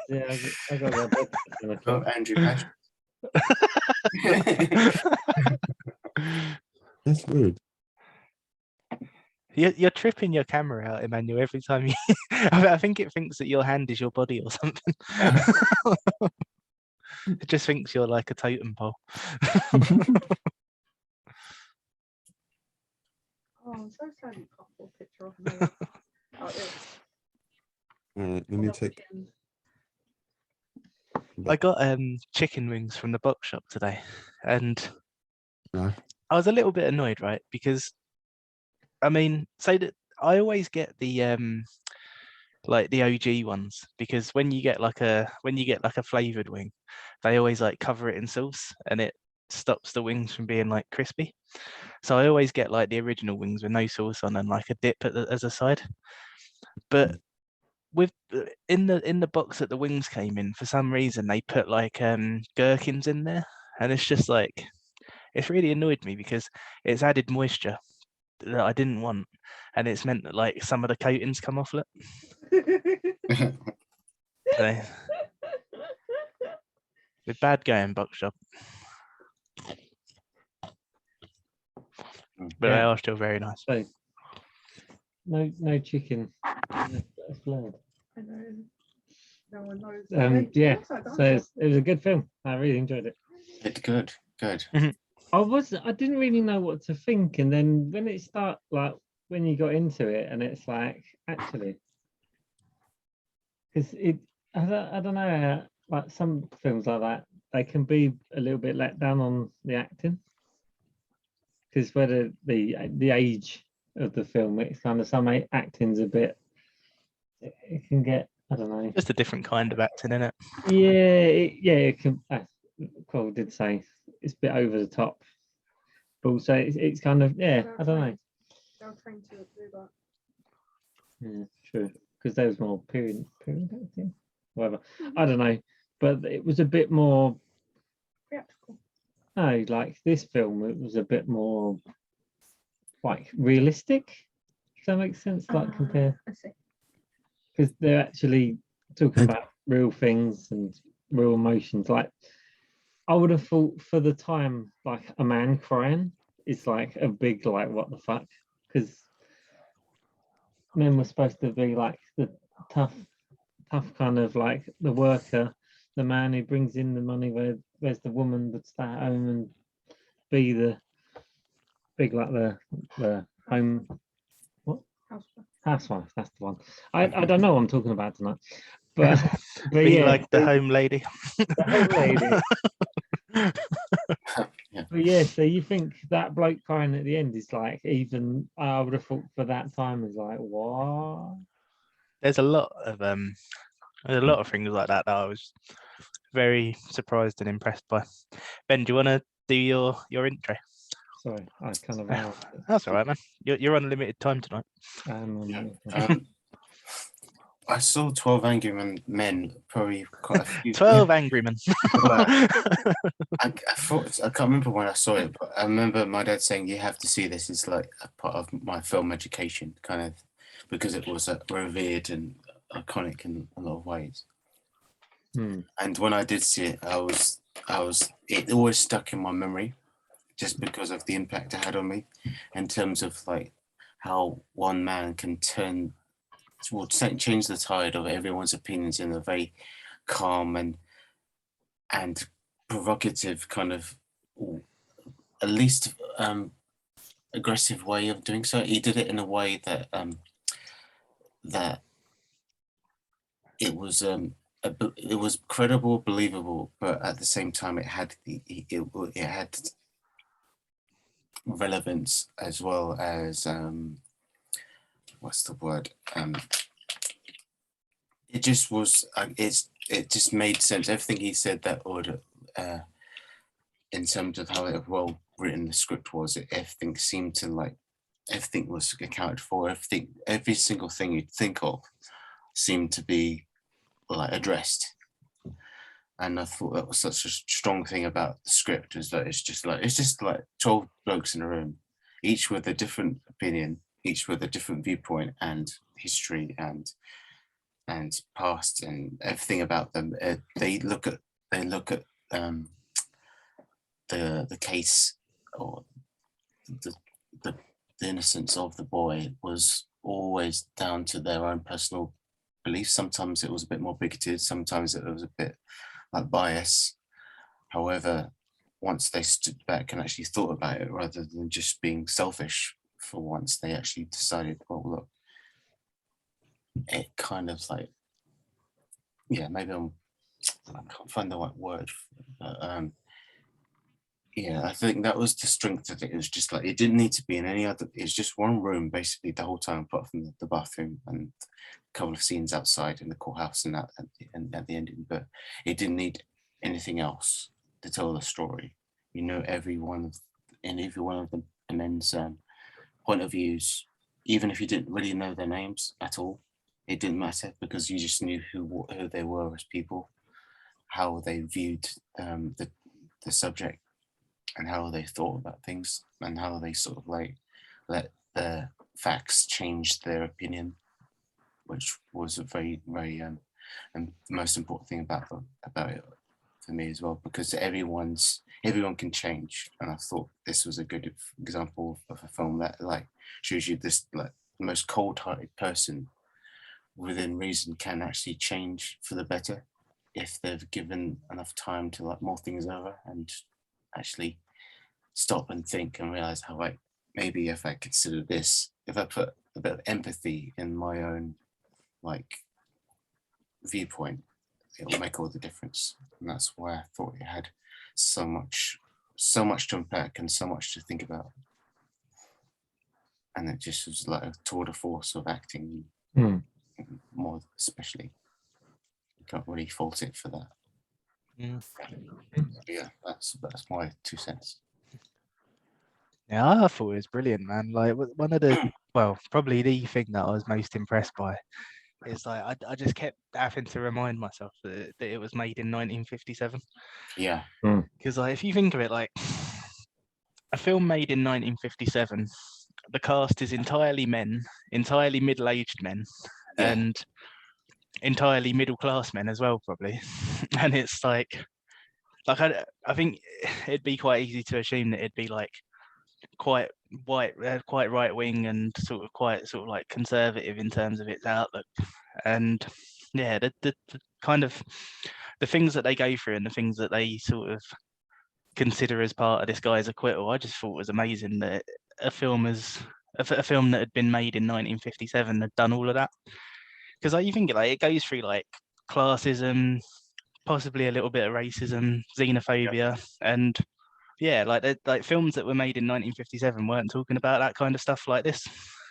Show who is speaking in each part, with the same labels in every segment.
Speaker 1: Yeah, I got to go to bed.
Speaker 2: Oh, Andrew Patch.
Speaker 3: That's weird.
Speaker 4: You're tripping your camera out, Emmanuel, every time you. I think it thinks that your hand is your body or something. It just thinks you're like a totem pole.
Speaker 5: Oh, I'm so sad you can't pull a picture of me. Oh,
Speaker 3: Let me take.
Speaker 4: I got chicken wings from the box shop today, and
Speaker 3: No.
Speaker 4: I was a little bit annoyed, right? Because I mean, say that I always get the like the OG ones, because when you get like a flavored wing, they always like cover it in sauce and it stops the wings from being like crispy. So I always get like the original wings with no sauce on and like a dip as a side. But with in the box that the wings came in, for some reason they put like gherkins in there, and it's just like, it's really annoyed me because it's added moisture that I didn't want, and it's meant that like some of the coatings come off it. So, with bad going box shop, but they are still very nice.
Speaker 1: So, no chicken. That's blurred.
Speaker 5: I know. No one knows.
Speaker 1: Yeah. So it was a good film. I really enjoyed it.
Speaker 2: It's good.
Speaker 1: I didn't really know what to think, and then when it started, like when you got into it, and it's like actually, because I don't know, like some films like that, they can be a little bit let down on the acting, because whether the age of the film, it's kind of some acting's a bit, it can get, I don't know,
Speaker 4: Just a different kind of acting, isn't it?
Speaker 1: Yeah, it can. Cole did say it's a bit over the top, but also it's kind of, yeah, I don't know.
Speaker 5: They're trying to do that.
Speaker 1: Yeah, true, because there was more period acting, whatever. I don't know, but it was a bit more
Speaker 5: Theatrical.
Speaker 1: No, like this film, it was a bit more like realistic. Does that make sense? Like compare,
Speaker 5: I see.
Speaker 1: because they're actually talking about real things and real emotions. Like I would have thought for the time, like a man crying is like a big like what the fuck, because men were supposed to be like the tough kind of like the worker, the man who brings in the money, where's the woman would stay at home and be the big like the home housewife. That's the one. I don't know what I'm talking about tonight, but
Speaker 4: Be
Speaker 1: yeah,
Speaker 4: like the home lady.
Speaker 1: the home lady.
Speaker 2: Yeah.
Speaker 1: But yeah, so you think that bloke crying at the end is like, even I would have thought for that time is like, what?
Speaker 4: There's a lot of things like that I was very surprised and impressed by. Ben, do you want to do your intro?
Speaker 1: Sorry, I kind of.
Speaker 4: That's all right, man. You're on limited time tonight.
Speaker 2: I saw 12 Angry Men probably quite a few.
Speaker 4: 12 Angry Men.
Speaker 2: I thought, I can't remember when I saw it, but I remember my dad saying you have to see this. It's like a part of my film education, kind of, because it was revered and iconic in a lot of ways. And when I did see it, it always stuck in my memory, just because of the impact it had on me, in terms of like how one man can change the tide of everyone's opinions in a very calm and provocative kind of, at least aggressive way of doing so. He did it in a way that that it was credible, believable, but at the same time it had relevance, as well as what's the word? It just was. It just made sense. Everything he said that order, in terms of how well written the script was, everything seemed to like, everything was accounted for. Every single thing you'd think of seemed to be like addressed. And I thought that was such a strong thing about the script, is that it's just like 12 blokes in a room, each with a different opinion, each with a different viewpoint and history and and past and everything about them. They look at the case, or the innocence of the boy was always down to their own personal beliefs. Sometimes it was a bit more bigoted, sometimes it was a bit like bias. However, once they stood back and actually thought about it, rather than just being selfish for once, they actually decided, well, look, it kind of like, yeah, maybe I can't find the right word, but yeah, I think that was the strength of it. It was just like, it didn't need to be in any other, it's just one room basically the whole time, apart from the bathroom and a couple of scenes outside in the courthouse and that at the ending, but it didn't need anything else to tell the story. You know, every one of the men's point of views, even if you didn't really know their names at all, it didn't matter, because you just knew who they were as people, how they viewed the subject, and how they thought about things, and how they sort of like let the facts change their opinion, which was a very, very and the most important thing about it for me as well, because everyone can change, and I thought this was a good example of a film that like shows you this, like, the most cold-hearted person within reason can actually change for the better if they've given enough time to like mull things over and actually stop and think and realize how, like, maybe if I consider this, if I put a bit of empathy in my own like viewpoint, it'll make all the difference. And that's why I thought it had so much to unpack and so much to think about. And it just was like a tour de force of acting, more especially. You can't really fault it for that. Yeah, that's my 2 cents.
Speaker 4: Yeah, I thought it was brilliant, man. Like one of the, well, probably the thing that I was most impressed by is like I just kept having to remind myself that it was made in 1957.
Speaker 2: Yeah.
Speaker 4: Because like if you think of it, like a film made in 1957, the cast is entirely men, entirely middle-aged men, and entirely middle-class men as well, probably. And it's like I think it'd be quite easy to assume that it'd be like quite quite right wing and sort of like conservative in terms of its outlook. And yeah, the kind of the things that they go through and the things that they sort of consider as part of this guy's acquittal, I just thought was amazing that a film that had been made in 1957 had done all of that. Because like you think like it goes through like classism, possibly a little bit of racism, xenophobia, and yeah, like films that were made in 1957 weren't talking about that kind of stuff like this.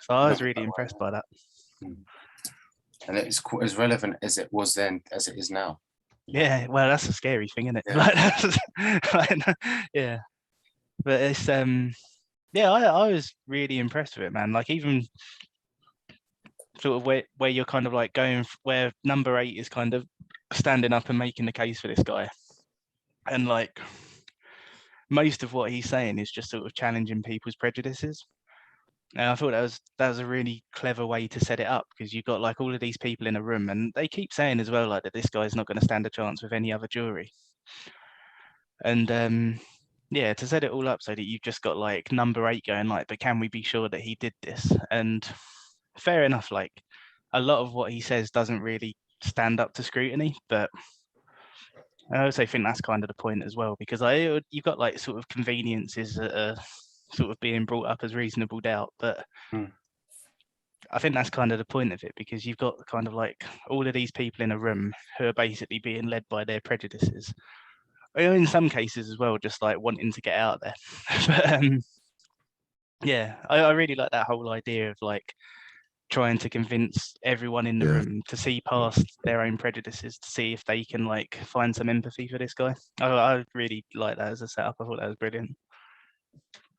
Speaker 4: So I was really impressed by that.
Speaker 2: And it's as relevant as it was then as it is now.
Speaker 4: Yeah, well, that's a scary thing, isn't it?
Speaker 2: Yeah.
Speaker 4: Yeah, but it's yeah, I was really impressed with it, man. Like even sort of where you're kind of like going, where number 8 is kind of standing up and making the case for this guy, and like most of what he's saying is just sort of challenging people's prejudices. And I thought that was a really clever way to set it up, because you've got like all of these people in a room, and they keep saying as well like that this guy's not going to stand a chance with any other jury. And yeah, to set it all up so that you've just got like number 8 going like, but can we be sure that he did this? And fair enough, like a lot of what he says doesn't really stand up to scrutiny, but I also think that's kind of the point as well, because you've got like sort of conveniences that are sort of being brought up as reasonable doubt, but I think that's kind of the point of it, because you've got kind of like all of these people in a room who are basically being led by their prejudices, or in some cases as well, just like wanting to get out there. But yeah, I really like that whole idea of like trying to convince everyone in the room to see past their own prejudices, to see if they can like find some empathy for this guy. I really like that as a setup. I thought that was brilliant.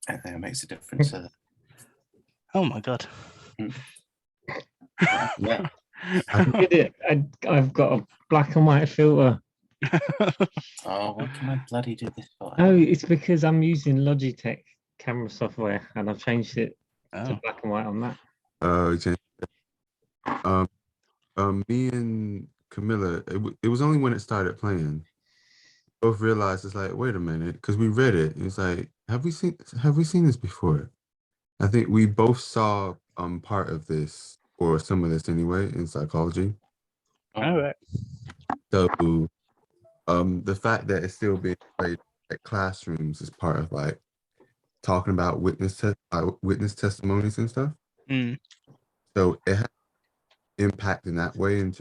Speaker 2: I think it makes a difference.
Speaker 4: Oh my god.
Speaker 2: Yeah.
Speaker 1: I've got a black and white filter.
Speaker 2: Oh, what can I bloody do this for?
Speaker 1: Oh, it's because I'm using Logitech camera software and I've changed it to black and white on that.
Speaker 3: Okay. Me and Camilla, it was only when it started playing, both realized it's like, wait a minute, because we read it. It's like, have we seen this before? I think we both saw part of this or some of this anyway in psychology.
Speaker 4: All right.
Speaker 3: So the fact that it's still being played at classrooms is part of like talking about witness testimonies and stuff.
Speaker 4: Mm.
Speaker 3: So it has impact in that way and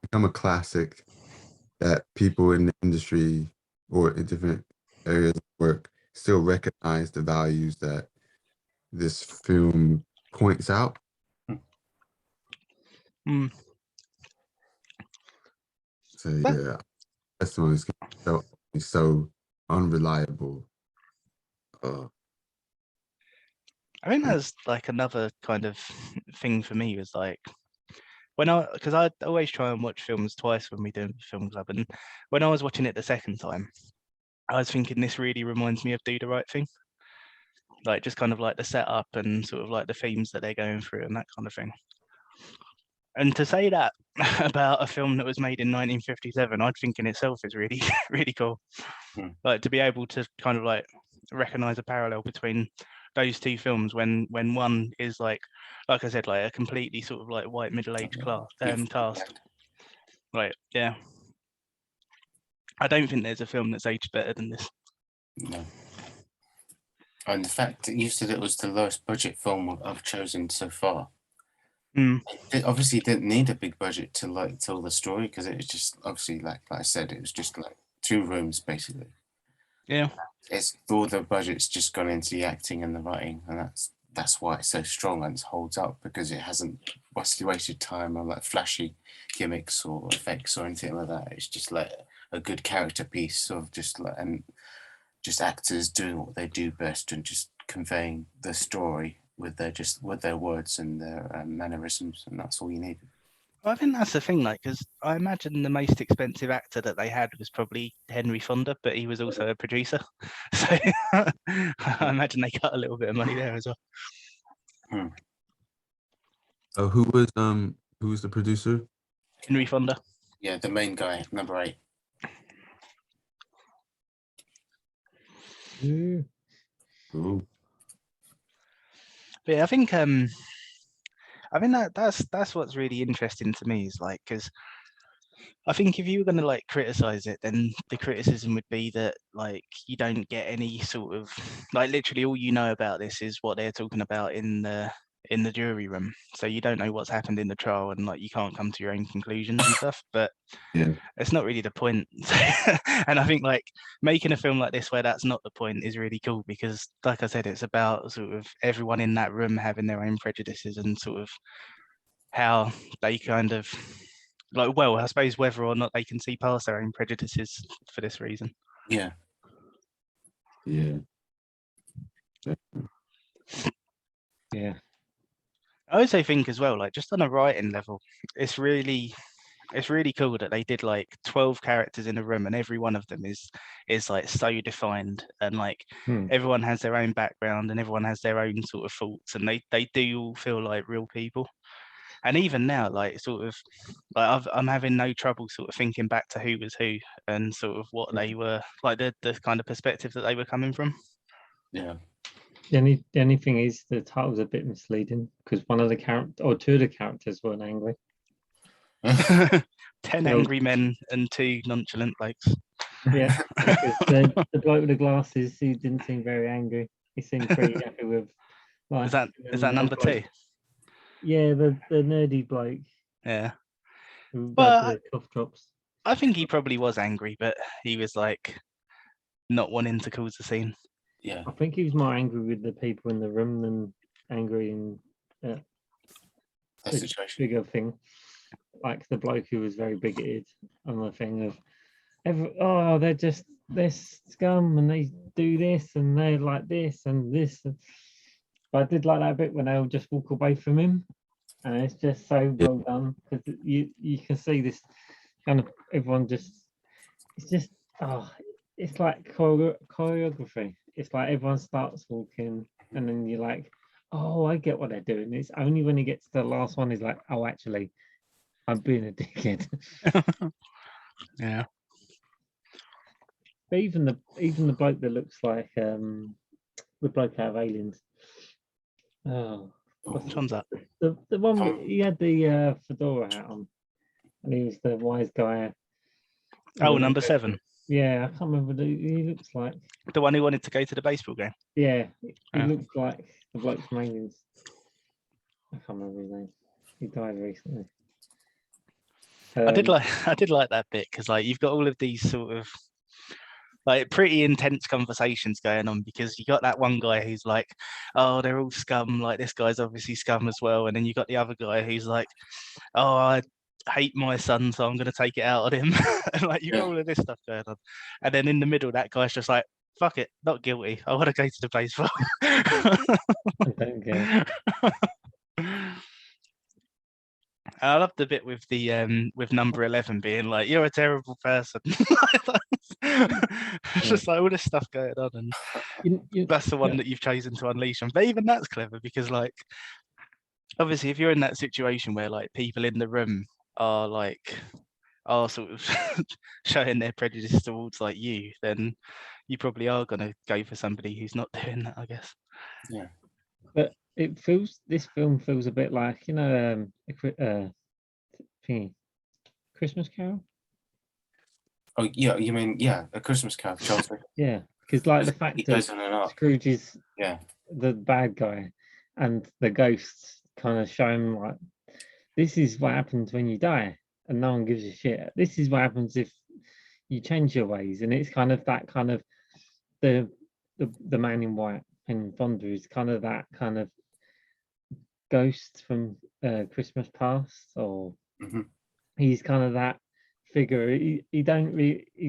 Speaker 3: become a classic that people in the industry or in different areas of work still recognize the values that this film points out.
Speaker 4: Mm.
Speaker 3: So yeah, testimonies can be so unreliable.
Speaker 4: I think that's like another kind of thing for me was like because I always try and watch films twice when we do film club, and when I was watching it the second time, I was thinking this really reminds me of Do the Right Thing, like just kind of like the setup and sort of like the themes that they're going through and that kind of thing. And to say that about a film that was made in 1957, I'd think in itself is really really cool. Like to be able to kind of like recognize a parallel between those two films when one is like I said, like a completely sort of like white middle-aged cast. Right, yeah. I don't think there's a film that's aged better than this.
Speaker 2: No. And the fact that you said it was the lowest budget film I've chosen so far. It obviously didn't need a big budget to like tell the story because it was just obviously like I said, it was just like 2 rooms basically.
Speaker 4: Yeah.
Speaker 2: It's all the budget's just gone into the acting and the writing, and that's why it's so strong and it holds up because it hasn't wasted time on like flashy gimmicks or effects or anything like that. It's just like a good character piece of just like and just actors doing what they do best and just conveying the story with their words and their mannerisms, and that's all you need.
Speaker 4: Well, I think that's the thing, like, because I imagine the most expensive actor that they had was probably Henry Fonda, but he was also a producer. So I imagine they got a little bit of money there as well.
Speaker 3: Who was the producer?
Speaker 4: Henry Fonda.
Speaker 2: Yeah, the main guy, number 8.
Speaker 3: Ooh.
Speaker 4: But yeah, I think that's what's really interesting to me is like because I think if you were going to like criticize it, then the criticism would be that like you don't get any sort of like literally all you know about this is what they're talking about in the jury room, so you don't know what's happened in the trial and like you can't come to your own conclusions and stuff. But
Speaker 3: Yeah,
Speaker 4: it's not really the point. And I think like making a film like this where that's not the point is really cool because like I said, it's about sort of everyone in that room having their own prejudices and sort of how they kind of like, well, I suppose whether or not they can see past their own prejudices for this reason.
Speaker 2: Yeah.
Speaker 3: yeah.
Speaker 1: Yeah.
Speaker 4: I also think as well, like just on a writing level, it's really cool that they did like 12 characters in a room and every one of them is like so defined and like everyone has their own background and everyone has their own sort of thoughts and they do all feel like real people. And even now, like sort of like I'm having no trouble sort of thinking back to who was who and sort of what they were like the kind of perspective that they were coming from.
Speaker 2: Yeah.
Speaker 1: The only thing is the title's a bit misleading because one of the or 2 of the characters weren't angry.
Speaker 4: 10 angry men and 2 nonchalant blokes.
Speaker 1: Yeah, the bloke with the glasses, he didn't seem very angry. He seemed pretty happy with life.
Speaker 4: Is that number 2?
Speaker 1: Yeah, the nerdy bloke.
Speaker 4: Yeah.
Speaker 1: But the cough drops.
Speaker 4: I think he probably was angry, but he was like not wanting to cause a scene.
Speaker 2: Yeah.
Speaker 1: I think he was more angry with the people in the room than angry in
Speaker 2: that situation.
Speaker 1: Bigger thing. Like the bloke who was very bigoted on the thing of they're scum and they do this and they're like this and this. But I did like that bit when they'll just walk away from him, and it's just so well done because you can see this kind of everyone just it's like choreography. It's like everyone starts walking and then you're like, oh, I get what they're doing. It's only when he gets to the last one, he's like, oh, actually, I'm being a dickhead.
Speaker 4: Yeah.
Speaker 1: But even the bloke that looks like the bloke out of Aliens. Oh,
Speaker 4: Which one's that?
Speaker 1: the one he had the fedora hat on, and he was the wise guy.
Speaker 4: Oh, number 7.
Speaker 1: Yeah, I can't remember. He looks like.
Speaker 4: The one who wanted to go to the baseball game.
Speaker 1: Yeah, he
Speaker 4: Yeah.
Speaker 1: looks like the bloke from Aliens. I can't remember his name. He died recently.
Speaker 4: I did like that bit because like you've got all of these sort of like pretty intense conversations going on because you got that one guy who's like, oh, they're all scum, like this guy's obviously scum as well, and then you got the other guy who's like, oh, I hate my son, so I'm going to take it out on him. And like you've got all of this stuff going on, and then in the middle that guy's just like, fuck it, not guilty, I want to go to the baseball.
Speaker 1: I don't care.
Speaker 4: I love the bit with the with number 11 being like, you're a terrible person. It's just like all this stuff going on, and that's the one that you've chosen to unleash on. But even that's clever because like obviously if you're in that situation where like people in the room are sort of showing their prejudice towards like you, then you probably are going to go for somebody who's not doing that, I guess.
Speaker 2: Yeah.
Speaker 1: But this film feels a bit like, you know, Christmas Carol.
Speaker 2: Oh yeah, you mean A Christmas Carol, Chelsea.
Speaker 1: Yeah, because like the fact
Speaker 2: He
Speaker 1: that
Speaker 2: goes on and up.
Speaker 1: Scrooge is
Speaker 2: Yeah.
Speaker 1: the bad guy, and the ghosts kind of show him like, this is what happens when you die, and no one gives a shit. This is what happens if you change your ways, and it's kind of that kind of the man in white and Fonda is kind of that kind of ghost from Christmas Past, or he's kind of that figure. He's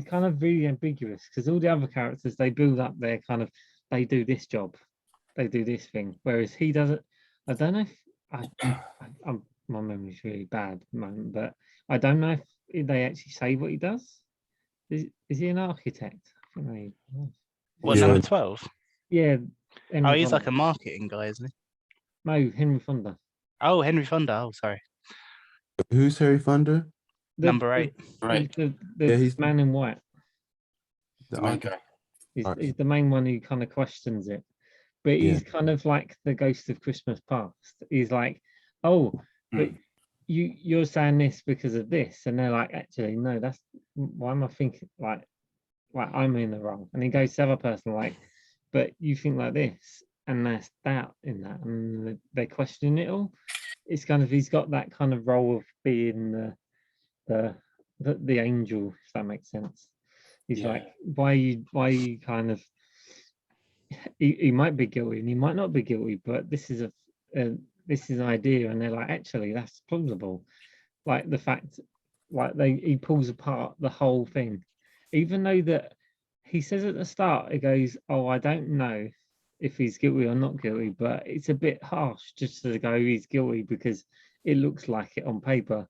Speaker 1: kind of really ambiguous because all the other characters, they build up their kind of, they do this job, they do this thing, whereas he doesn't. I don't know if my memory's really bad at the moment, but I don't know if they actually say what he does. Is he an architect? I think
Speaker 4: What,
Speaker 3: Yeah.
Speaker 4: number 12?
Speaker 1: yeah.
Speaker 4: Oh, he's like a marketing guy, isn't he?
Speaker 1: No, Henry Fonda.
Speaker 4: Oh, Henry Fonda. Oh, sorry.
Speaker 3: Who's Harry Fonda?
Speaker 4: Number 8.
Speaker 2: Right.
Speaker 1: The
Speaker 3: Yeah, he's-
Speaker 1: man in white.
Speaker 2: The main guy.
Speaker 1: He's the main one who kind of questions it, but he's kind of like the ghost of Christmas Past. He's like, oh, but you're saying this because of this, and they're like, actually, no, that's why am I thinking like I'm in the wrong? And he goes to the other person like, but you think like this, and there's doubt in that, and they question it all. It's kind of, he's got that kind of role of being the angel, if that makes sense. He's like, why are you kind of, he might be guilty and he might not be guilty, but this is an idea, and they're like, actually, that's plausible. Like the fact, like he pulls apart the whole thing, even though that he says at the start, he goes, oh, I don't know if he's guilty or not guilty, but it's a bit harsh just to go he's guilty because it looks like it on paper.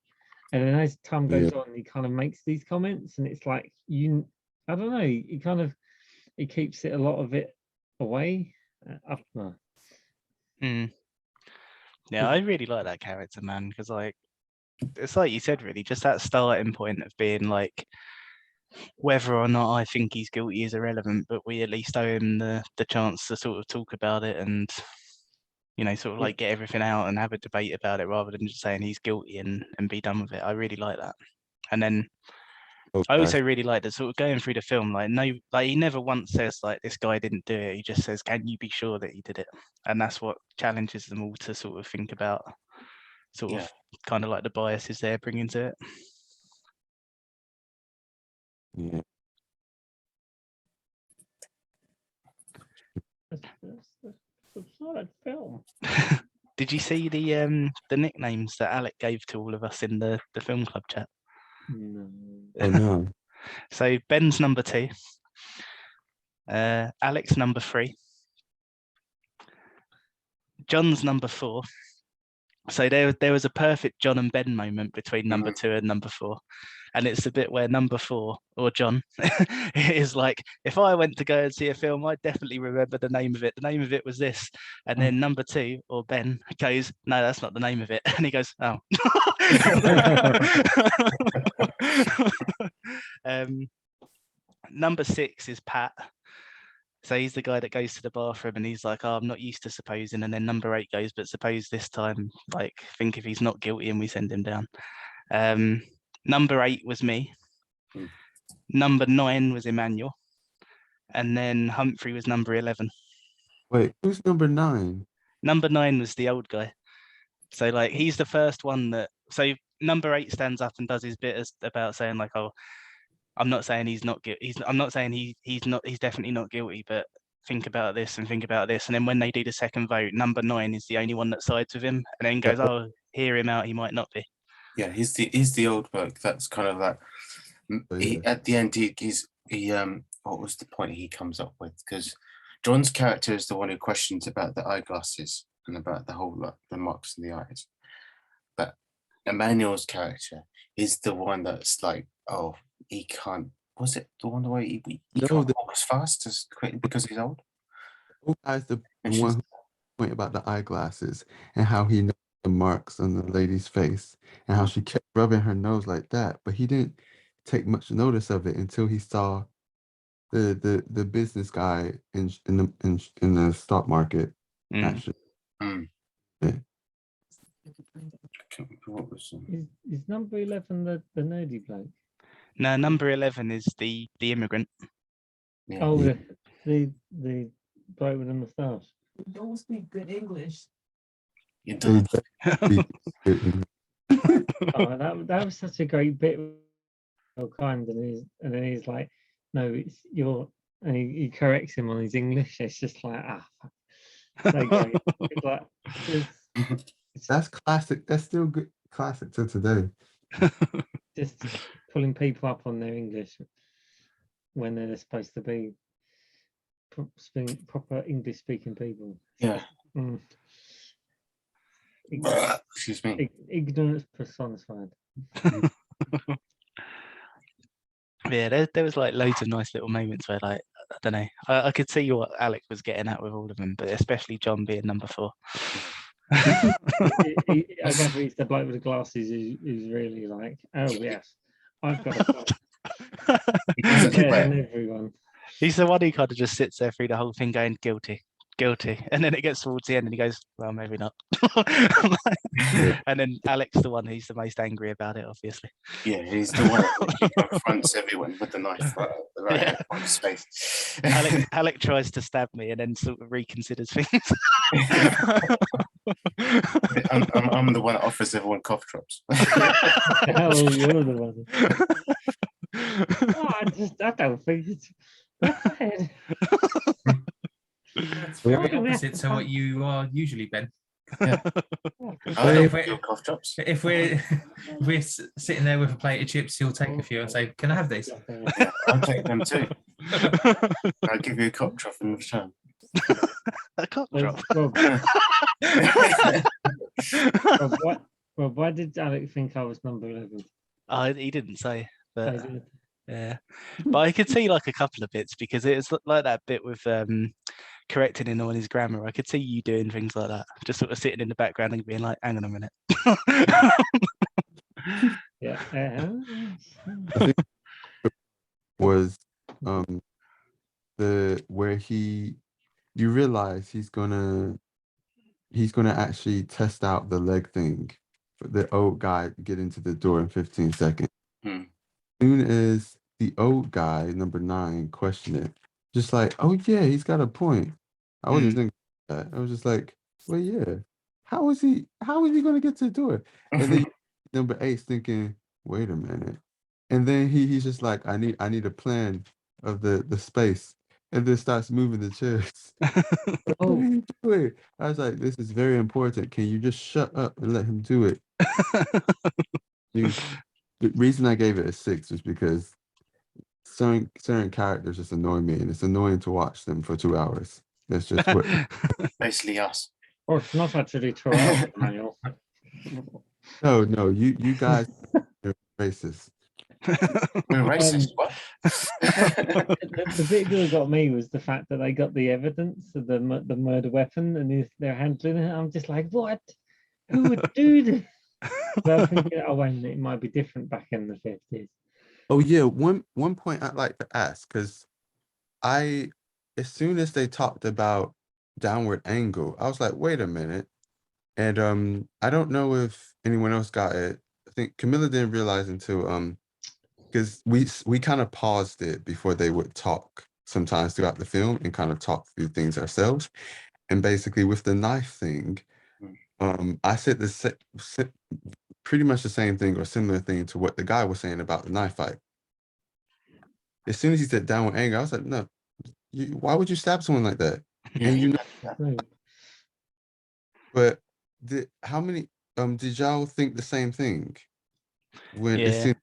Speaker 1: And then as time goes on, he kind of makes these comments, and it's like, I don't know, he keeps it, a lot of it away. I don't know.
Speaker 4: Yeah, I really like that character, man, because like it's like you said, really, just that starting point of being like, whether or not I think he's guilty is irrelevant, but we at least owe him the chance to sort of talk about it and, you know, sort of like get everything out and have a debate about it rather than just saying he's guilty and be done with it. I really like that. And then I also really like that sort of going through the film, like he never once says like this guy didn't do it. He just says, can you be sure that he did it? And that's what challenges them all to sort of think about sort of kind of like the biases they're bringing to it.
Speaker 3: Yeah.
Speaker 1: It's a solid film.
Speaker 4: Did you see the nicknames that Alec gave to all of us in the film club chat?
Speaker 1: No.
Speaker 3: Oh no.
Speaker 4: So Ben's number 2, Alec's number 3, John's number 4, So there was a perfect John and Ben moment between number 2 and number 4. And it's the bit where number 4, or John, is like, if I went to go and see a film, I'd definitely remember the name of it. The name of it was this. And then number 2, or Ben, goes, no, that's not the name of it. And he goes, oh. Number 6 is Pat. So he's the guy that goes to the bathroom and he's like, oh, I'm not used to supposing. And then number 8 goes, but suppose this time, like, think if he's not guilty and we send him down. Number 8 was me. Number 9 was Emmanuel. And then Humphrey was number 11.
Speaker 3: Wait, who's number 9?
Speaker 4: Number 9 was the old guy. So like, he's the first one that, so number 8 stands up and does his bit about saying like, oh, I'm not saying he's not guilty. I'm not saying he's definitely not guilty, but think about this and think about this. And then when they do the second vote, number 9 is the only one that sides with him and then goes, oh, hear him out, he might not be.
Speaker 2: Yeah, he's the old bloke. That's kind of like at the end. He what was the point he comes up with? Because John's character is the one who questions about the eyeglasses and about the whole the marks in the eyes, but Emmanuel's character is the one that's like, oh, he can't. Was it the one where he can't walk as fast as quick because he's old?
Speaker 3: Who guy's the one who point about the eyeglasses and how he knows the marks on the lady's face and how she kept rubbing her nose like that, but he didn't take much notice of it until he saw the business guy in the stock market. Actually,
Speaker 1: Is number 11 the nerdy bloke?
Speaker 4: No, number 11 is the immigrant.
Speaker 2: Yeah.
Speaker 1: Oh, the bloke with the moustache.
Speaker 6: You don't speak good English.
Speaker 2: You don't.
Speaker 1: Oh, that was such a great bit. So kind, and then he's like, no, it's your, and he corrects him on his English. It's just like, fuck. So great. It's like,
Speaker 3: That's classic. That's still good classic to today.
Speaker 1: Just pulling people up on their English when they're supposed to be proper English speaking people.
Speaker 2: Yeah. Excuse me.
Speaker 1: Ignorance personified.
Speaker 4: Yeah, there was like loads of nice little moments where, like, I don't know, I could see what Alec was getting at with all of them, but especially John being number 4.
Speaker 1: I guess it's the bloke with the glasses who's really like, oh yes, I've got a point. And everyone.
Speaker 4: He's the one who kind of just sits there through the whole thing going guilty, and then it gets towards the end and he goes, well, maybe not. And then Alec's the one who's the most angry about it, obviously.
Speaker 2: Yeah, he's the one that confronts everyone with the knife right on his face.
Speaker 4: Alec tries to stab me and then sort of reconsiders things.
Speaker 2: I'm the one that offers everyone cough drops.
Speaker 1: Oh, you're the one. I don't think it's bad.
Speaker 6: That's very opposite to what you are usually, Ben.
Speaker 2: Yeah.
Speaker 6: I
Speaker 2: don't
Speaker 6: if
Speaker 2: feel cough drops.
Speaker 6: If we're sitting there with a plate of chips, he'll take a few and say, "Can I have these?"
Speaker 2: Yeah, I'll take them too. I'll give you a cough drop in return.
Speaker 4: A cough drop.
Speaker 1: Well, why did Alec think I was number 11?
Speaker 4: He didn't say, but yeah, but I could see like a couple of bits because it was like that bit with correcting him on his grammar. I could see you doing things like that, just sort of sitting in the background and being like, hang on a minute.
Speaker 1: Yeah.
Speaker 3: I think was where you realize he's gonna actually test out the leg thing for the old guy to get into the door in 15 seconds. As soon as the old guy, number 9, questioned it, just like, oh yeah, he's got a point. I wasn't thinking that. I was just like, well, yeah. How is he gonna get to the door? And then number 8's thinking, wait a minute. And then he's just like, I need a plan of the space. And then starts moving the chairs. What are you doing? I was like, this is very important. Can you just shut up and let him do it? The reason I gave it a 6 was because certain characters just annoy me, and it's annoying to watch them for 2 hours. That's just what.
Speaker 2: Basically us.
Speaker 1: Oh, it's not actually 2 hours, Manuel.
Speaker 3: No, you guys are racist.
Speaker 2: We're racist. What?
Speaker 1: The bit that got me was the fact that they got the evidence of the murder weapon and they're handling it. I'm just like, what? Who would do this? But I'm thinking, oh, wait a minute, it might be different back in the 50s.
Speaker 3: Oh yeah, one point I'd like to ask, because as soon as they talked about downward angle, I was like, wait a minute. And I don't know if anyone else got it. I think Camilla didn't realize until because we kind of paused it before they would talk sometimes throughout the film and kind of talk through things ourselves. And basically with the knife thing, I said pretty much the same thing or similar thing to what the guy was saying about the knife fight. As soon as he said downward angle, I was like, no, why would you stab someone like that? And you know,
Speaker 1: No.
Speaker 3: but how many did y'all think the same thing when it
Speaker 4: Yeah.
Speaker 3: seemed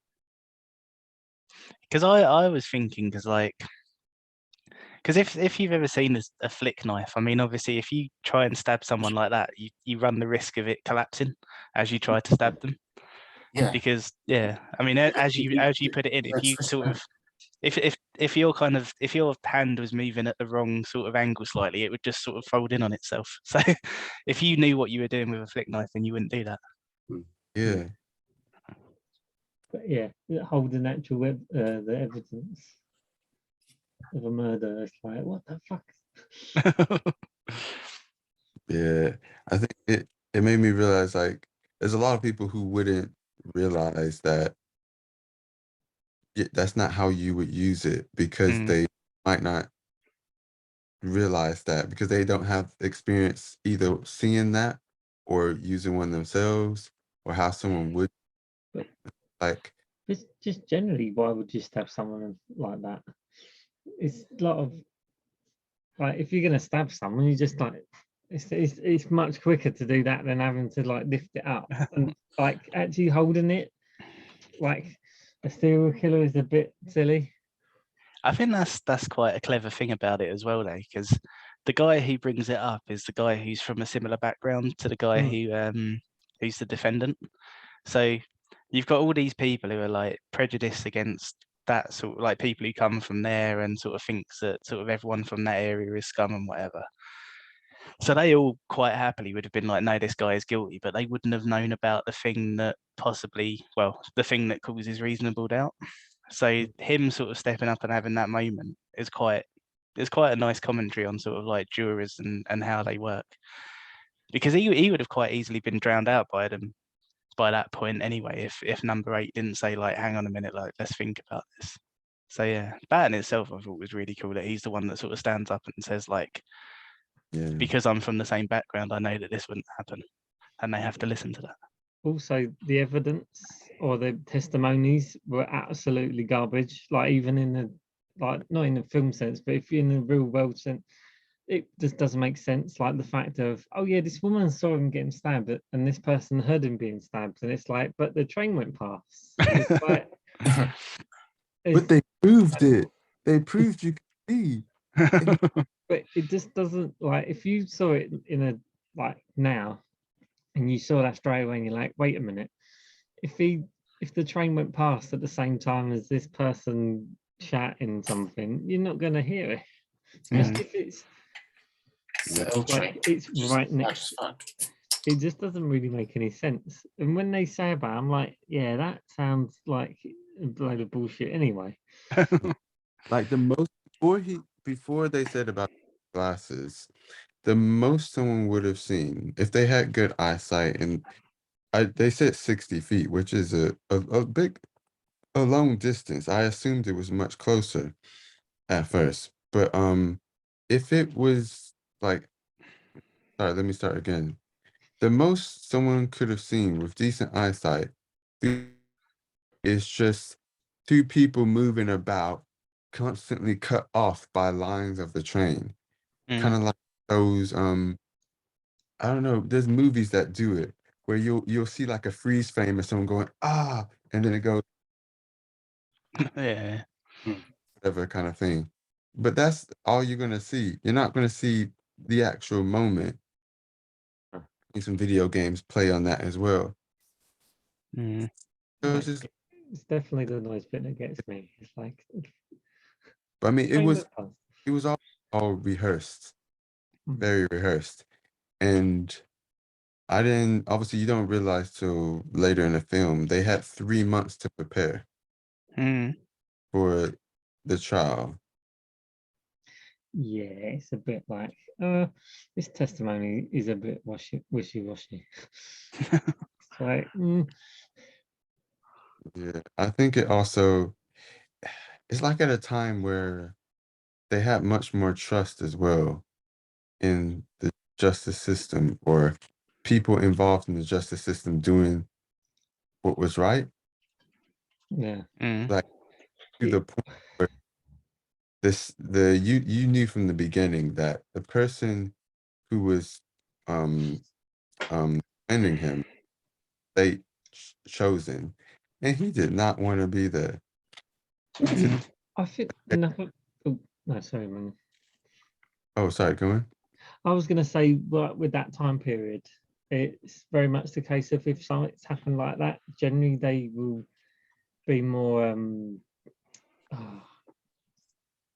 Speaker 4: Because I was thinking, because if you've ever seen a flick knife, I mean, obviously, if you try and stab someone like that, you run the risk of it collapsing as you try to stab them.
Speaker 2: Yeah.
Speaker 4: Because I mean, as you put it in, if you sort of if your hand was moving at the wrong sort of angle slightly, it would just sort of fold in on itself. So if you knew what you were doing with a flick knife, then you wouldn't do that.
Speaker 3: yeah.
Speaker 1: But yeah, holding actual the evidence of a murder. It's like, what the fuck?
Speaker 3: Yeah, I think it made me realize, like, there's a lot of people who wouldn't realize that that's not how you would use it, because they might not realize that because they don't have experience either seeing that or using one themselves, or how someone would,
Speaker 1: But
Speaker 3: like,
Speaker 1: just generally, why would you stab someone like that? It's a lot of, like, if you're gonna stab someone, you just like, it's much quicker to do that than having to like lift it up and like actually holding it. Like a serial killer is a bit silly.
Speaker 4: I think that's quite a clever thing about it as well, though, because the guy who brings it up is the guy who's from a similar background to the guy who's the defendant. So you've got all these people who are like prejudiced against that sort of, like, people who come from there and sort of thinks that sort of everyone from that area is scum and whatever. So they all quite happily would have been like, no, this guy is guilty, but they wouldn't have known about the thing that the thing that causes reasonable doubt. So him sort of stepping up and having that moment is quite a nice commentary on sort of like jurors and how they work. Because he would have quite easily been drowned out by them by that point anyway, if number 8 didn't say, like, hang on a minute, like, let's think about this. So yeah, that in itself I thought was really cool, that he's the one that sort of stands up and says, like, because I'm from the same background, I know that this wouldn't happen, and they have to listen to that.
Speaker 1: Also, the evidence or the testimonies were absolutely garbage. Like, even in the, like, not in the film sense, but if you're in the real world sense, it just doesn't make sense. Like the fact of, oh yeah, this woman saw him getting stabbed and this person heard him being stabbed, and it's like, but the train went past. It's like,
Speaker 3: but they proved it. They proved you could see.
Speaker 1: but it just doesn't, like, if you saw it in a, like, now, and you saw that straight away and you're like, wait a minute, if the train went past at the same time as this person chatting something, you're not going to hear it, especially if it's like it's right next. It just doesn't really make any sense. And when they say about it, I'm like, yeah, that sounds like a load of bullshit anyway.
Speaker 3: Like the most before they said about glasses, the most someone would have seen if they had good eyesight, and they said 60 feet, which is a long distance. I assumed it was much closer at first, but if it was like, sorry, let me start again. The most someone could have seen with decent eyesight is just two people moving about, constantly cut off by lines of the train. Kind of like those I don't know, there's movies that do it where you'll see like a freeze frame of someone going, ah, and then it goes
Speaker 4: Yeah.
Speaker 3: whatever kind of thing. But that's all you're gonna see. You're not gonna see the actual moment. some video games play on that as well.
Speaker 4: Mm.
Speaker 3: So it's just,
Speaker 1: It's definitely the noise bit that gets me. It's like
Speaker 3: but I mean, it
Speaker 1: kind
Speaker 3: was
Speaker 1: of fun.
Speaker 3: all rehearsed,
Speaker 1: Mhm.
Speaker 3: very rehearsed, and I didn't. Obviously, you don't realize till later in the film they had 3 months to prepare
Speaker 4: Mm.
Speaker 3: for the trial.
Speaker 1: Yeah, it's a bit like this testimony is a bit wishy-washy. It's like
Speaker 3: Yeah, I think it also, it's like at a time where they had much more trust as well in the justice system, or people involved in the justice system doing what was right.
Speaker 1: yeah.
Speaker 4: Mm.
Speaker 3: Like to the point where you knew from the beginning that the person who was um defending him, they chosen, and he did not want to be there.
Speaker 4: Mm.
Speaker 1: I think enough of, oh, no, sorry, man.
Speaker 3: Oh, sorry, go on.
Speaker 1: I was going to say, well, with that time period, it's very much the case of if something's happened like that, generally they will be more,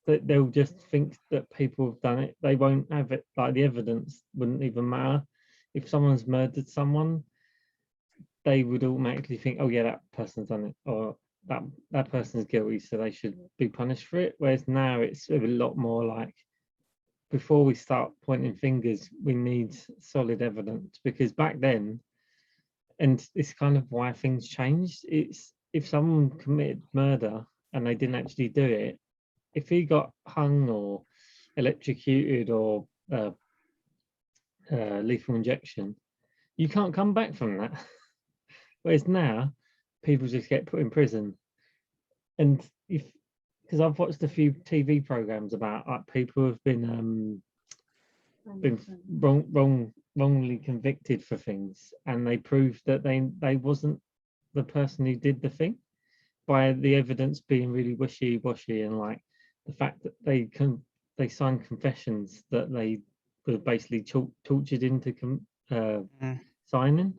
Speaker 1: they'll just think that people have done it. They won't have it, like the evidence wouldn't even matter. If someone's murdered someone, they would automatically think, oh yeah, that person's done it, or that person's guilty, so they should be punished for it. Whereas now it's a lot more like, before we start pointing fingers, we need solid evidence, because back then, and it's kind of why things changed. It's if someone committed murder and they didn't actually do it, if he got hung or electrocuted or lethal injection, you can't come back from that. Whereas now, people just get put in prison. And if, because I've watched a few TV programs about like people who have been wrongly convicted for things, and they proved that they wasn't the person who did the thing, by the evidence being really wishy-washy, and like the fact that they signed confessions that they were basically tortured into
Speaker 4: Mm.
Speaker 1: signing.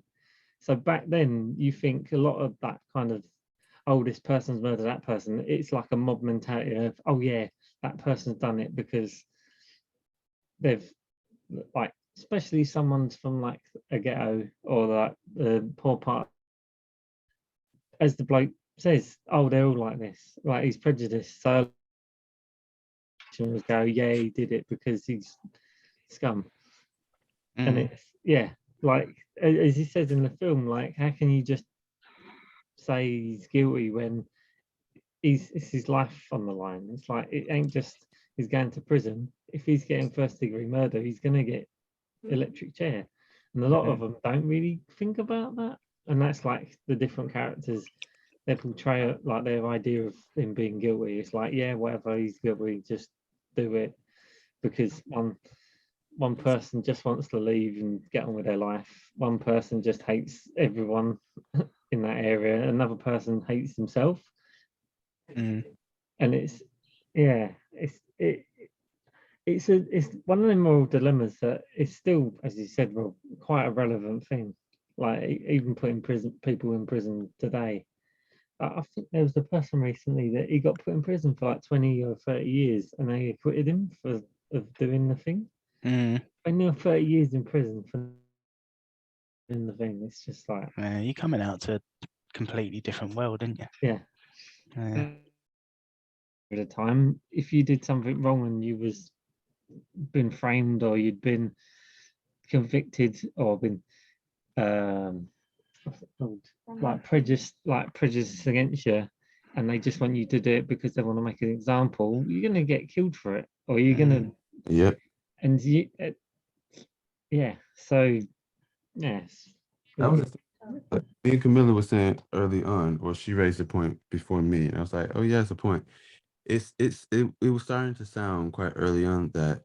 Speaker 1: So back then, you think a lot of that kind of, oh, this person's murdered that person. It's like a mob mentality of, oh yeah, that person's done it because they've, like, especially someone's from like a ghetto or like the poor part, as the bloke says, oh, they're all like this, like he's prejudiced. So go, yeah, he did it because he's scum. And
Speaker 4: Mm.
Speaker 1: it's, yeah, like as he says in the film, like how can you just say he's guilty when it's his life on the line? It's like, it ain't just he's going to prison. If he's getting first degree murder, he's gonna get electric chair. And a lot of them don't really think about that. And that's like the different characters they portray, like their idea of him being guilty. It's like, yeah, whatever, he's guilty, just do it. Because one person just wants to leave and get on with their life. One person just hates everyone in that area. Another person hates himself.
Speaker 4: Mm.
Speaker 1: And it's, yeah, it's one of the moral dilemmas that is still, as you said, Rob, quite a relevant thing. Like even putting people in prison today. I think there was a person recently that he got put in prison for like 20 or 30 years, and they acquitted him of doing the thing.
Speaker 4: Mm.
Speaker 1: And now 30 years in prison for doing the thing. It's just like,
Speaker 4: Yeah, you're coming out to a completely different world, didn't you?
Speaker 1: yeah.
Speaker 4: Yeah.
Speaker 1: At a time, if you did something wrong and you was been framed, or you'd been convicted, or been what's it called? Like prejudice against you, and they just want you to do it because they want to make an example, you're gonna get killed for it, or you're gonna,
Speaker 3: Yep.
Speaker 1: and you, yeah. So yes,
Speaker 3: That was the thing. Like, me and Camilla was saying early on, or she raised the point before me, and I was like, "Oh yeah, it's a point." It was starting to sound quite early on that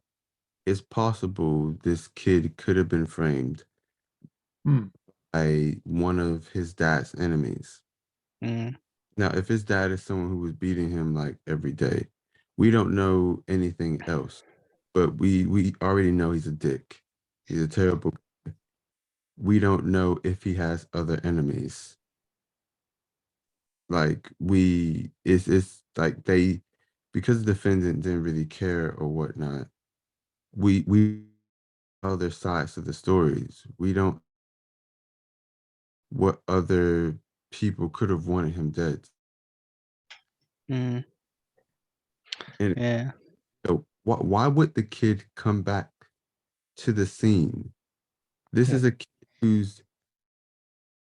Speaker 3: it's possible this kid could have been framed
Speaker 1: Hmm.
Speaker 3: by one of his dad's enemies.
Speaker 4: Mm.
Speaker 3: Now, if his dad is someone who was beating him like every day, we don't know anything else, but we already know he's a dick. He's a terrible. we don't know if he has other enemies. Like it's like they, because the defendant didn't really care or whatnot, we other sides of the stories. We don't what other people could have wanted him dead.
Speaker 4: Mm,
Speaker 3: And
Speaker 4: yeah.
Speaker 3: so why would the kid come back to the scene? This is a kid who's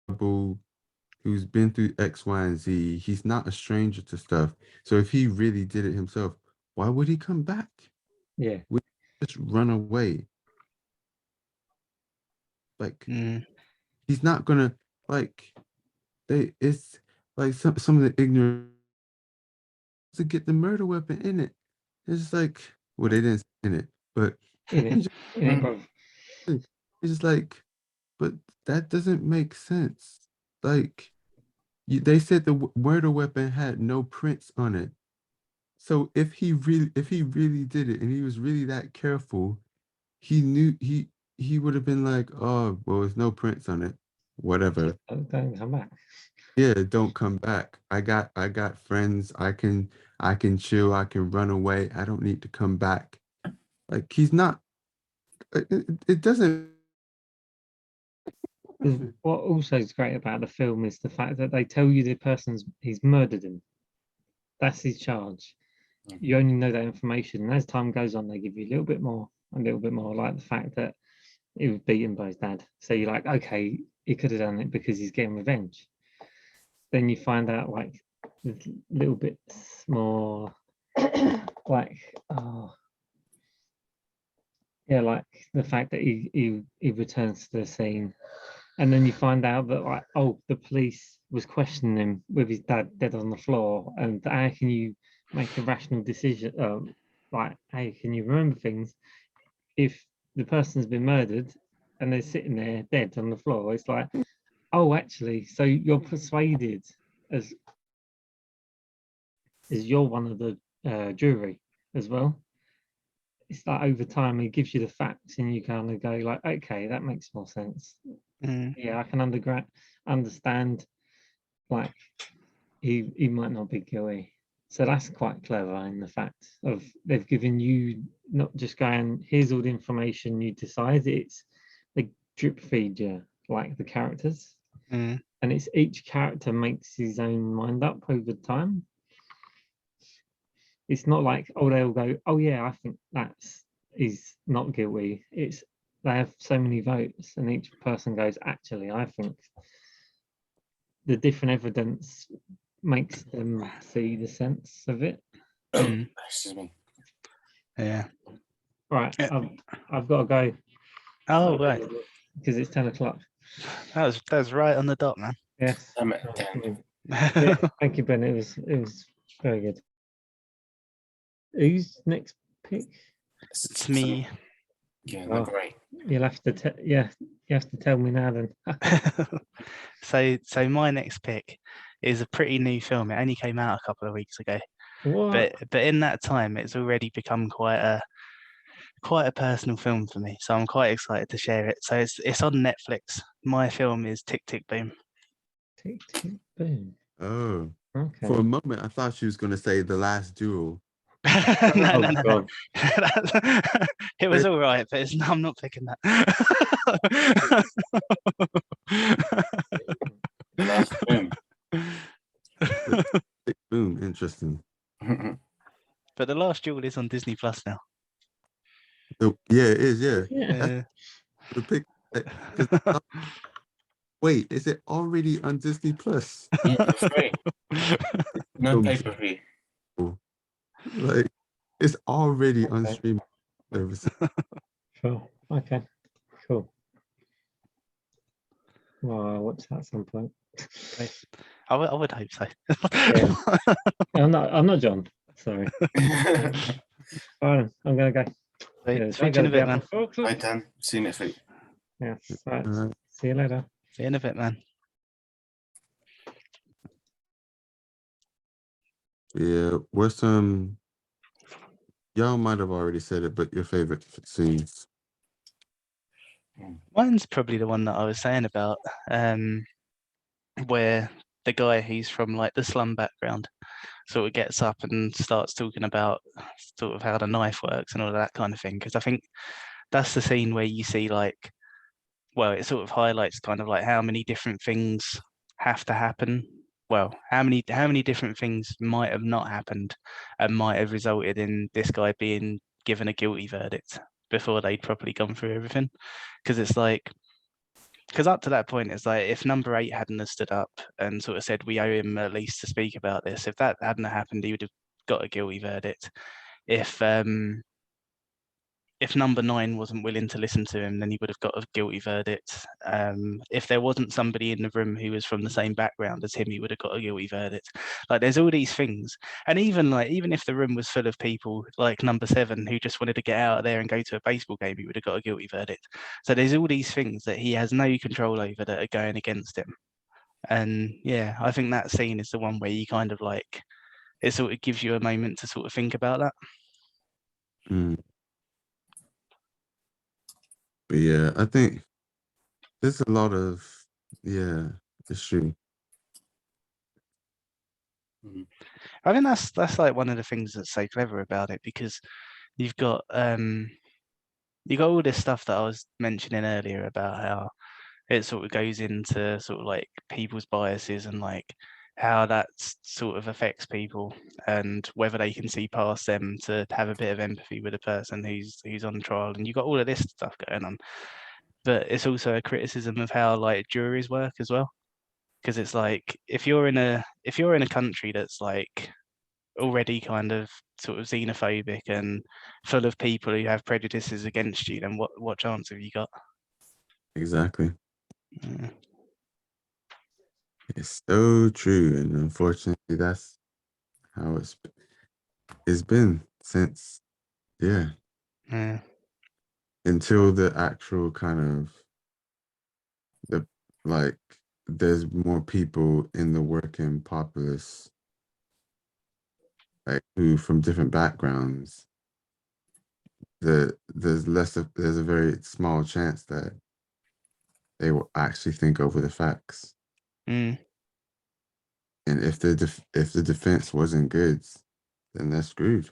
Speaker 3: been through X, Y, and Z. He's not a stranger to stuff. So if he really did it himself, why would he come back?
Speaker 1: Yeah.
Speaker 3: We just run away. Like
Speaker 4: Mm,
Speaker 3: he's not gonna like it's like some of the ignorant to get the murder weapon in it. It's like, well, they didn't say in it, but
Speaker 1: In it, in it, bro.
Speaker 3: it's just like, but that doesn't make sense. Like they said the murder weapon had no prints on it. So if he really did it and he was really that careful, he knew he would have been like, oh, well, there's no prints on it. Whatever.
Speaker 1: Don't come back.
Speaker 3: Yeah, don't come back. I got friends. I can chill. I can run away. I don't need to come back. Like he's not. It doesn't.
Speaker 1: 'Cause what also is great about the film is the fact that they tell you he's murdered him. That's his charge. You only know that information, and as time goes on, they give you a little bit more, like the fact that he was beaten by his dad. So you're like, okay, he could have done it because he's getting revenge. Then you find out like little bits more, like yeah, like the fact that he returns to the scene, and then you find out that like, oh, the police was questioning him with his dad dead on the floor, and how can you make a rational decision? Like, hey, can you remember things if the person's been murdered and they're sitting there dead on the floor? It's like, oh, actually, so you're persuaded as you're one of the jury as well. It's like over time it gives you the facts and you kind of go like, okay, that makes more sense.
Speaker 4: mm,
Speaker 1: Yeah, I can understand like he might not be guilty. So that's quite clever in the fact of they've given you not just going, here's all the information, you decide. It's they drip feed you like the characters.
Speaker 4: mm,
Speaker 1: And it's each character makes his own mind up over time. It's not like, oh, they'll go, oh yeah, I think he's not guilty. It's they have so many votes, and each person goes, actually, I think the different evidence makes them see the sense of it.
Speaker 4: mm.
Speaker 2: Excuse me.
Speaker 4: Yeah.
Speaker 1: Right,
Speaker 4: Yeah.
Speaker 1: I've got to go
Speaker 4: Oh, right.
Speaker 1: because it's 10 o'clock.
Speaker 4: That was right on the dot, man.
Speaker 1: Yes.
Speaker 2: I'm at 10.
Speaker 1: Yeah, thank you, Ben. It was very good. Who's next pick?
Speaker 4: It's me.
Speaker 2: Yeah,
Speaker 1: Oh.
Speaker 2: great.
Speaker 1: You'll have to you have to tell me now then.
Speaker 4: So my next pick is a pretty new film. It only came out a couple of weeks ago,
Speaker 1: What?
Speaker 4: but in that time, it's already become quite a personal film for me. So I'm quite excited to share it. So it's on Netflix. My film is Tick Tick Boom.
Speaker 1: Tick, tick, boom.
Speaker 3: Oh,
Speaker 1: Okay.
Speaker 3: for a moment, I thought she was gonna say The Last Duel.
Speaker 4: No.
Speaker 1: God.
Speaker 4: It was all right, but I'm not picking that.
Speaker 2: Last boom.
Speaker 3: Boom, interesting.
Speaker 4: But The Last Duel is on Disney Plus now.
Speaker 3: Oh, yeah, it is. Yeah,
Speaker 1: Yeah.
Speaker 3: the pick. Wait, is it already on Disney Plus?
Speaker 2: Yeah, for free. No pay-per-view.
Speaker 3: Like, it's already on
Speaker 1: Okay.
Speaker 3: streaming services.
Speaker 1: Cool. Okay. Cool. Well, I'll watch that at some point.
Speaker 4: I would hope so.
Speaker 1: Yeah. I'm not John. Sorry. All right, I'm gonna go. Yeah,
Speaker 4: Speak to you in a bit, man.
Speaker 2: Bye, Dan. See you next week.
Speaker 1: Yes. Right.
Speaker 3: Alright.
Speaker 1: See you later.
Speaker 4: See you in a bit, man.
Speaker 3: Yeah, what's some? Y'all might have already said it, but your favorite scenes?
Speaker 4: Mine's probably the one that I was saying about, where the guy who's from like the slum background sort of gets up and starts talking about sort of how the knife works and all of that kind of thing. Because I think that's the scene where you see like, well, it sort of highlights kind of like how many different things have to happen. Well, how many different things might have not happened and might have resulted in this guy being given a guilty verdict before they'd properly gone through everything. Because it's like, because up to that point, it's like if number 8 hadn't have stood up and sort of said we owe him at least to speak about this, if that hadn't have happened, he would have got a guilty verdict. If number 9 wasn't willing to listen to him, then he would have got a guilty verdict. If there wasn't somebody in the room who was from the same background as him, he would have got a guilty verdict. Like there's all these things. And even if the room was full of people like number 7 who just wanted to get out of there and go to a baseball game, he would have got a guilty verdict. So there's all these things that he has no control over that are going against him. And yeah, I think that scene is the one where you kind of like, it sort of gives you a moment to sort of think about that.
Speaker 3: Mm. But yeah, I think there's a lot of, yeah, it's true.
Speaker 4: I think that's like one of the things that's so clever about it, because you've got all this stuff that I was mentioning earlier about how it sort of goes into sort of like people's biases and like how that sort of affects people and whether they can see past them to have a bit of empathy with a person who's on trial, and you've got all of this stuff going on. But it's also a criticism of how like juries work as well, because it's like if you're in a country that's like already kind of sort of xenophobic and full of people who have prejudices against you, then what chance have you got?
Speaker 3: Exactly.
Speaker 4: Yeah.
Speaker 3: It's so true. And unfortunately, that's how it's been since, yeah, until the actual kind of there's more people in the working populace, like who from different backgrounds. There's a very small chance that they will actually think over the facts.
Speaker 4: Mm.
Speaker 3: And if the defense wasn't good, then they're screwed.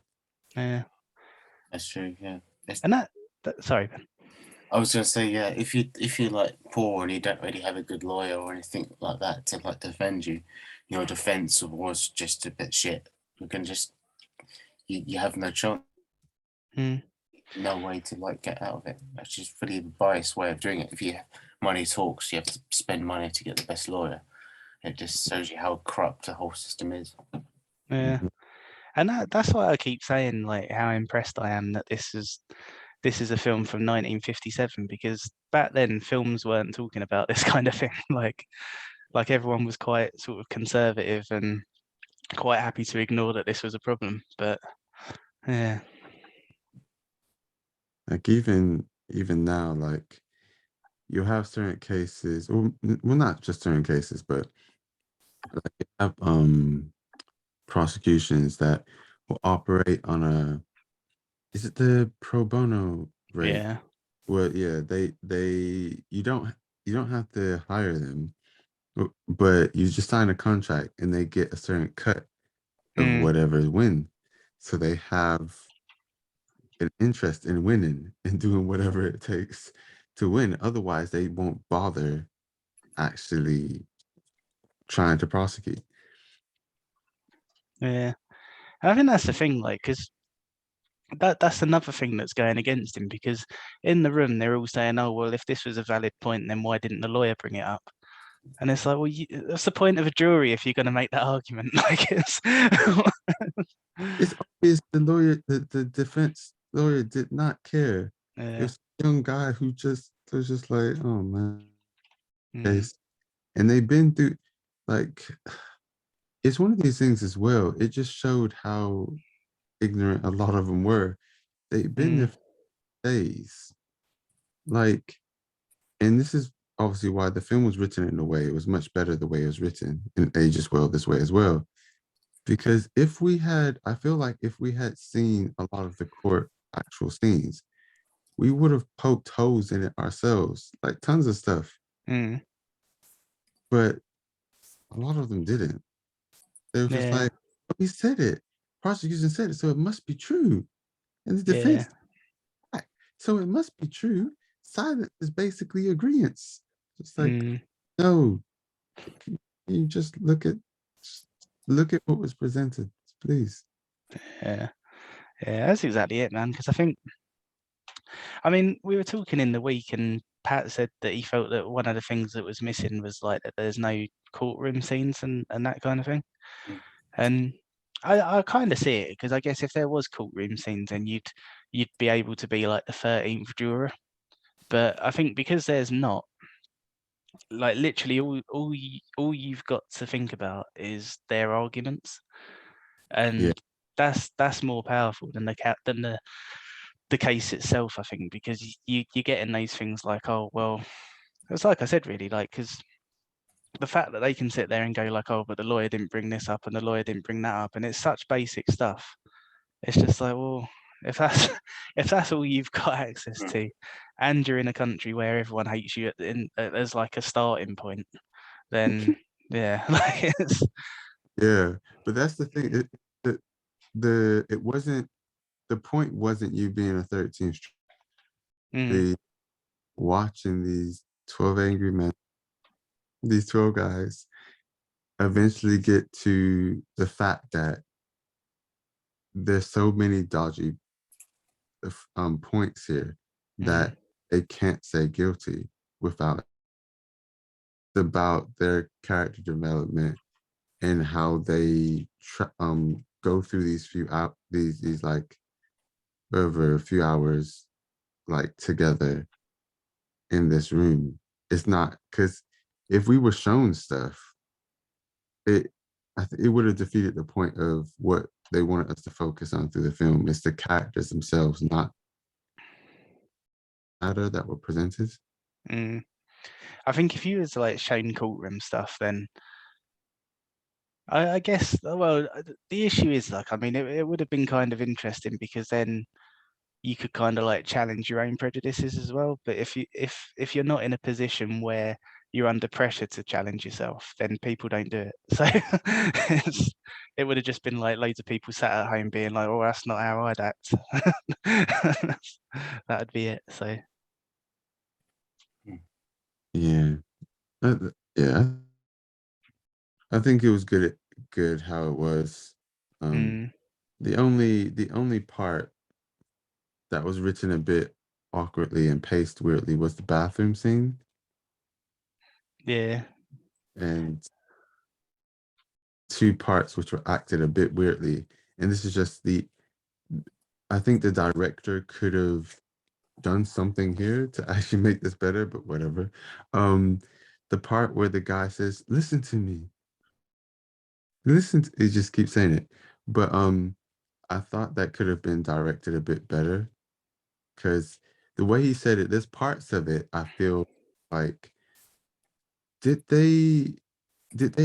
Speaker 4: Yeah.
Speaker 2: That's true. Yeah.
Speaker 4: And that sorry, Ben.
Speaker 2: I was gonna say, yeah, if you're like poor and you don't really have a good lawyer or anything like that to like defend you, your defense was just a bit shit. You can just you have no chance, no way to like get out of it. That's just really a biased way of doing it. If money talks, you have to spend money to get the best lawyer. It just shows you how corrupt the whole system is.
Speaker 4: Yeah. And that's why I keep saying like how impressed I am that this is a film from 1957, because back then films weren't talking about this kind of thing. Like everyone was quite sort of conservative and quite happy to ignore that this was a problem. But yeah.
Speaker 3: Like even now, like you have certain cases, well not just certain cases, but like you have prosecutions that will operate on is it the pro bono rate?
Speaker 4: Yeah.
Speaker 3: Well, yeah, you don't have to hire them, but you just sign a contract and they get a certain cut of whatever win. So they have an interest in winning and doing whatever it takes to win. Otherwise, they won't bother actually trying to prosecute.
Speaker 4: Yeah. And I think that's the thing, like, because that's another thing that's going against him, because in the room they're all saying, oh, well, if this was a valid point, then why didn't the lawyer bring it up? And it's like, well, that's the point of a jury if you're going to make that argument. Like it's
Speaker 3: obvious the lawyer, the defense lawyer did not care.
Speaker 4: Yeah.
Speaker 3: This young guy who was just like, oh man. And they've been through, like, it's one of these things as well. It just showed how ignorant a lot of them were. They've been there for days. Like, and this is obviously why the film was written in a way. It was much better the way it was written, and it ages well this way as well. Because I feel like if we had seen a lot of the court actual scenes, we would have poked holes in it ourselves, like tons of stuff.
Speaker 4: Mm.
Speaker 3: But a lot of them didn't. They were just
Speaker 4: Yeah.
Speaker 3: like, oh, he said it. Prosecution said it, so it must be true. And the
Speaker 4: Yeah.
Speaker 3: defense, so it must be true. Silence is basically agreement. It's like, no, you just look at what was presented, please.
Speaker 4: Yeah. Yeah, that's exactly it, man. Because I mean, we were talking in the week, and Pat said that he felt that one of the things that was missing was like that there's no courtroom scenes and that kind of thing.
Speaker 2: Mm.
Speaker 4: And I kind of see it, because I guess if there was courtroom scenes, then you'd be able to be like the 13th juror. But I think because there's not, like literally all you've got to think about is their arguments, and
Speaker 3: Yeah.
Speaker 4: that's more powerful than the case itself, I think, because you're getting those things like, oh well, it's like I said, really, like, because the fact that they can sit there and go like, oh, but the lawyer didn't bring this up and the lawyer didn't bring that up, and it's such basic stuff. It's just like, well, if that's all you've got access to, and you're in a country where everyone hates you as like a starting point, then yeah, like it's
Speaker 3: Yeah, but that's the thing. It wasn't, the point wasn't you being a 13th. Watching these 12 angry men, these 12 guys, eventually get to the fact that there's so many dodgy points here that they can't say guilty without. About their character development and how they go through these these like over a few hours like together in this room. It's not, because if we were shown stuff, it would have defeated the point of what they wanted us to focus on through the film. It's the characters themselves, not matter that were presented.
Speaker 4: I think if you was like shown courtroom stuff, then I guess, well, the issue is, like, I mean, it would have been kind of interesting, because then you could kind of like challenge your own prejudices as well. But if you're not in a position where you're under pressure to challenge yourself, then people don't do it. So it would have just been like loads of people sat at home being like, oh, that's not how I'd act. That'd be it. So
Speaker 3: Yeah. Yeah. I think it was good how it was. The only part that was written a bit awkwardly and paced weirdly was the bathroom scene.
Speaker 4: Yeah.
Speaker 3: And two parts which were acted a bit weirdly. And this is just I think the director could have done something here to actually make this better, but whatever. The part where the guy says, listen to me. He just keeps saying it. But I thought that could have been directed a bit better, because the way he said it, there's parts of it I feel like, did they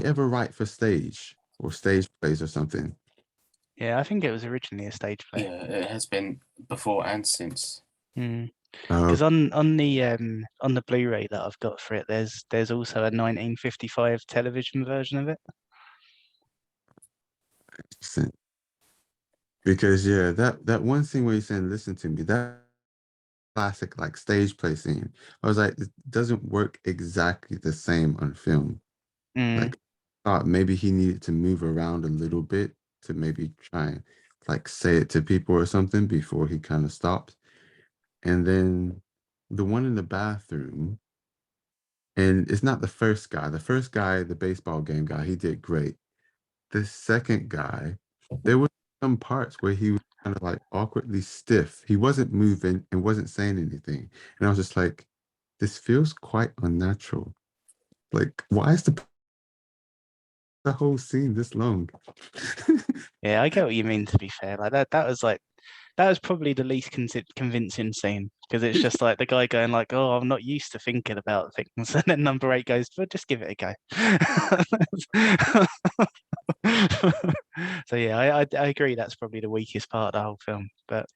Speaker 3: ever write for stage or stage plays or something?
Speaker 4: Yeah, I think it was originally a stage play.
Speaker 2: Yeah, it has been before and since.
Speaker 4: Because on the Blu-ray that I've got for it, there's also a 1955 television version of it.
Speaker 3: Because yeah, that one scene where he's saying, listen to me, that classic like stage play scene, I was like, it doesn't work exactly the same on film. Like, I thought maybe he needed to move around a little bit to maybe try and like say it to people or something before he kind of stopped. And then the one in the bathroom, and it's not the first guy. The first guy, the baseball game guy, he did great. The second guy, there were some parts where he was kind of like awkwardly stiff. He wasn't moving and wasn't saying anything. And I was just like, this feels quite unnatural. Like, why is the whole scene this long?
Speaker 4: Yeah, I get what you mean, to be fair. Like that was probably the least convincing scene, because it's just like the guy going like, oh, I'm not used to thinking about things. And then number 8 goes, but just give it a go. So yeah, I agree, that's probably the weakest part of the whole film. But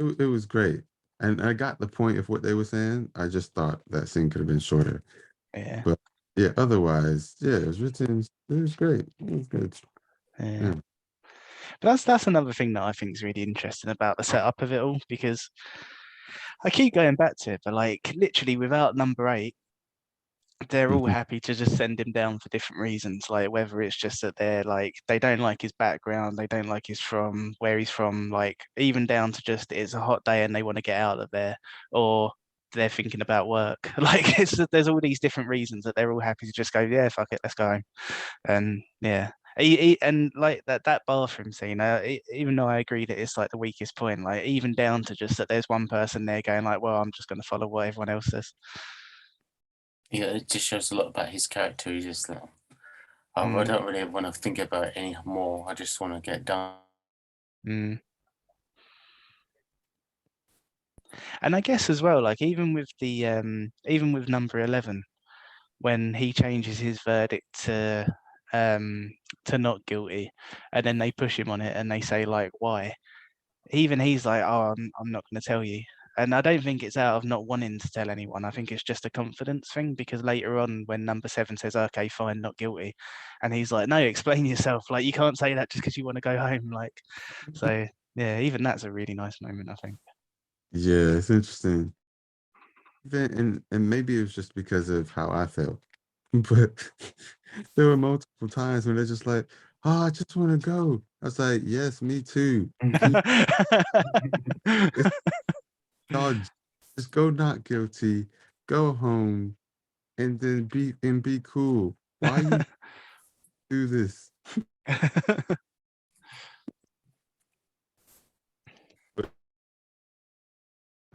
Speaker 3: it was great, and I got the point of what they were saying. I just thought that scene could have been shorter.
Speaker 4: Yeah.
Speaker 3: But yeah, otherwise, yeah, it was written. It was great. It was good.
Speaker 4: Yeah.
Speaker 3: Yeah.
Speaker 4: But that's another thing that I think is really interesting about the setup of it all, because I keep going back to it, but like literally without number 8, they're all
Speaker 3: Mhm.
Speaker 4: happy to just send him down for different reasons, like whether it's just that they're like they don't like his background, they don't like where he's from, like even down to just it's a hot day and they want to get out of there, or they're thinking about work. Like there's all these different reasons that they're all happy to just go, yeah, fuck it, let's go home. And yeah. And like that bathroom scene, even though I agree that it's like the weakest point, like even down to just that there's one person there going like, well, I'm just going to follow what everyone else says.
Speaker 2: Yeah, it just shows a lot about his character. He's just like, I
Speaker 4: Mm.
Speaker 2: don't really want to think about it anymore. I just want to get done.
Speaker 4: Mm. And I guess as well, like even with number 11, when he changes his verdict to not guilty, and then they push him on it and they say like, why? Even he's like, oh, I'm not going to tell you. And I don't think it's out of not wanting to tell anyone. I think it's just a confidence thing, because later on when number 7 says, okay, fine, not guilty, and he's like, no, explain yourself. Like, you can't say that just because you want to go home. Like, so yeah, even that's a really nice moment, I think.
Speaker 3: Yeah, it's interesting. And maybe it was just because of how I felt, but there were multiple times when they're just like, "Oh, I just want to go." I was like, "Yes, me too." Dog, just go not guilty, go home, and then be cool. Why you do this?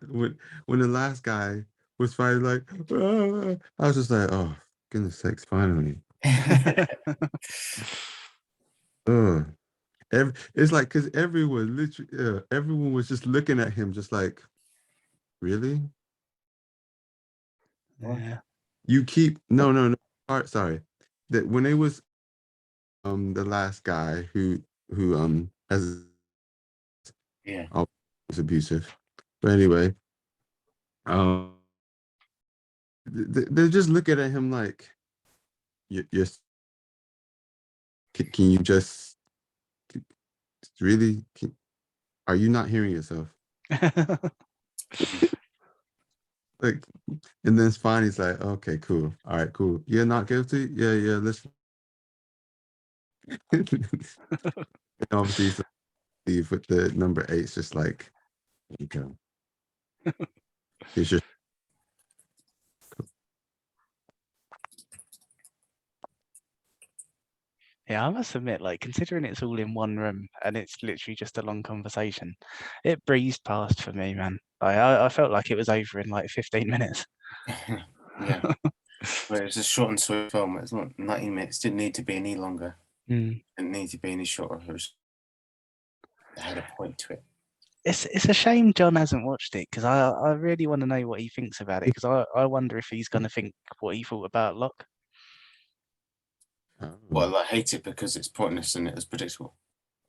Speaker 3: When the last guy was finally like, "Ah," I was just like, "Oh, goodness sakes, finally." Ugh. It's like because everyone literally, everyone was just looking at him, just like, really?
Speaker 4: Yeah.
Speaker 3: You keep no. Sorry, that when it was the last guy who has
Speaker 2: Yeah.
Speaker 3: was abusive, but anyway, um, they're just looking at him like, you're can you just really? Are you not hearing yourself? Like, and then it's fine. He's like, okay, cool. All right, cool. You're not guilty? Yeah, let's. And obviously, so Steve with the number 8, it's just like, there you go. It's just.
Speaker 4: Yeah, I must admit, like considering it's all in one room and it's literally just a long conversation, it breezed past for me, man. I felt like it was over in like 15 minutes.
Speaker 2: Yeah. But it's a short and sweet film. It's not 90 minutes. Didn't need to be any longer.
Speaker 4: Mm.
Speaker 2: Didn't need to be any shorter. It had a point to it.
Speaker 4: It's a shame John hasn't watched it, because I really want to know what he thinks about it, because I wonder if he's going to think what he thought about Locke.
Speaker 2: Well, I hate it because it's pointless and it was predictable.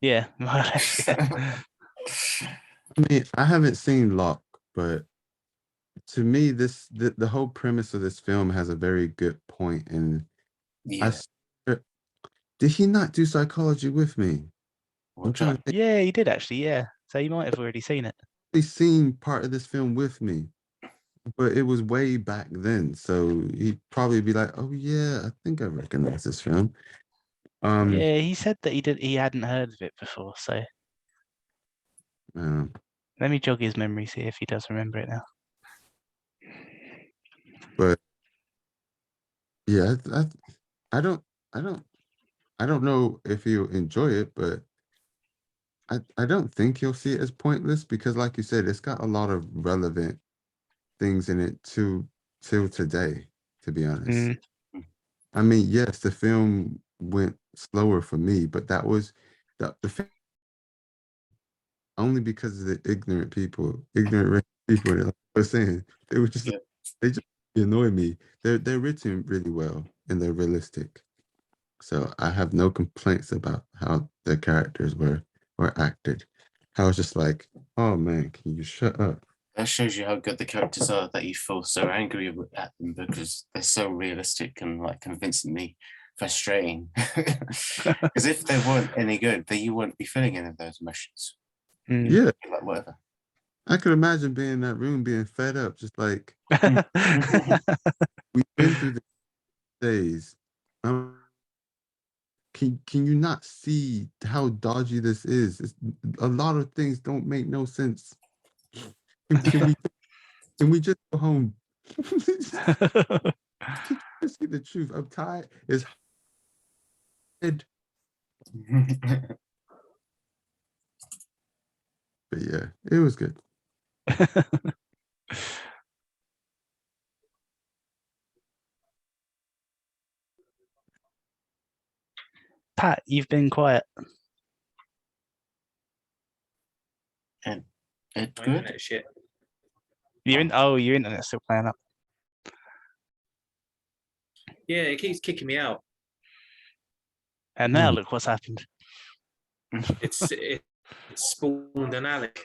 Speaker 4: Yeah, more or less, yeah.
Speaker 3: I mean, I haven't seen Locke, but to me, the whole premise of this film has a very good point. And
Speaker 2: Yeah.
Speaker 3: did he not do psychology with me? I'm
Speaker 2: Well,
Speaker 3: trying to think.
Speaker 4: Yeah, he did actually. Yeah, so you might have already seen it.
Speaker 3: He's seen part of this film with me, but it was way back then. So he'd probably be like, "Oh yeah, I think I recognize this film."
Speaker 4: Yeah, he said that he hadn't heard of it before. So
Speaker 3: um,
Speaker 4: let me jog his memory, see if he does remember it now.
Speaker 3: but yeah, I don't, I don't, I don't know if he'll enjoy it, but I don't think he'll see it as pointless because, like you said, it's got a lot of relevant things in it till today. To be honest,
Speaker 4: Mm.
Speaker 3: I mean, yes, the film went slower for me, but that was the only because of the ignorant people. Like I was saying, they were just
Speaker 2: Yeah.
Speaker 3: they just annoy me. They're written really well and they're realistic. So I have no complaints about how the characters were acted. I was just like, oh man, can you shut up?
Speaker 2: That shows you how good the characters are that you feel so angry at them because they're so realistic and like convincingly frustrating. Because if they weren't any good, then you wouldn't be feeling any of those emotions.
Speaker 4: Mm.
Speaker 3: Yeah,
Speaker 2: Like whatever.
Speaker 3: I could imagine being in that room, being fed up, just like we've been through the days. Can you not see how dodgy this is? A lot of things don't make no sense. Can we just go home? Can you see the truth? I'm tired. It's head. But yeah, it was good.
Speaker 4: Pat, you've been quiet.
Speaker 2: And it's
Speaker 6: My
Speaker 2: good.
Speaker 6: internet shit.
Speaker 4: Your internet's still playing up.
Speaker 6: Yeah, it keeps kicking me out.
Speaker 4: And now look what's happened.
Speaker 6: It's spawned an Alec.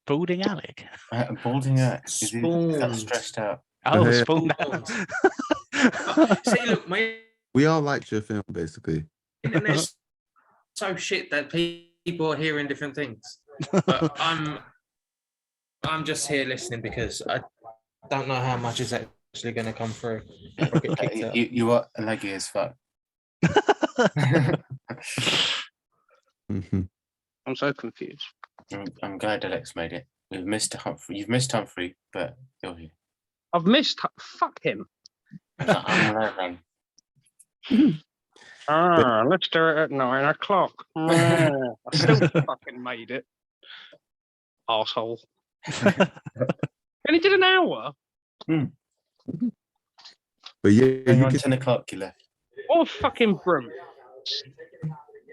Speaker 4: Balding Alec.
Speaker 2: Balding out. Is he that
Speaker 6: Spawned.
Speaker 2: stressed out?
Speaker 4: Oh,
Speaker 3: Hey.
Speaker 4: spawned.
Speaker 6: See, look, my
Speaker 3: We all liked your film, basically.
Speaker 6: internet's so shit that people are hearing different things. But I'm just here listening because I don't know how much is actually going to come through. Or get kicked out.
Speaker 2: You are leggy as fuck.
Speaker 3: Mhm.
Speaker 7: I'm so confused.
Speaker 2: I'm glad Alex made it. We've missed Humphrey. You've missed Humphrey, but you're here.
Speaker 7: I've missed. Fuck him.
Speaker 2: I'm right, man.
Speaker 7: Let's do it at 9 o'clock. I still fucking made it. Arsehole. And he did an hour.
Speaker 3: But yeah,
Speaker 2: Hang
Speaker 3: you
Speaker 2: on,
Speaker 3: can
Speaker 2: 10 o'clock you left.
Speaker 7: What a fucking broom.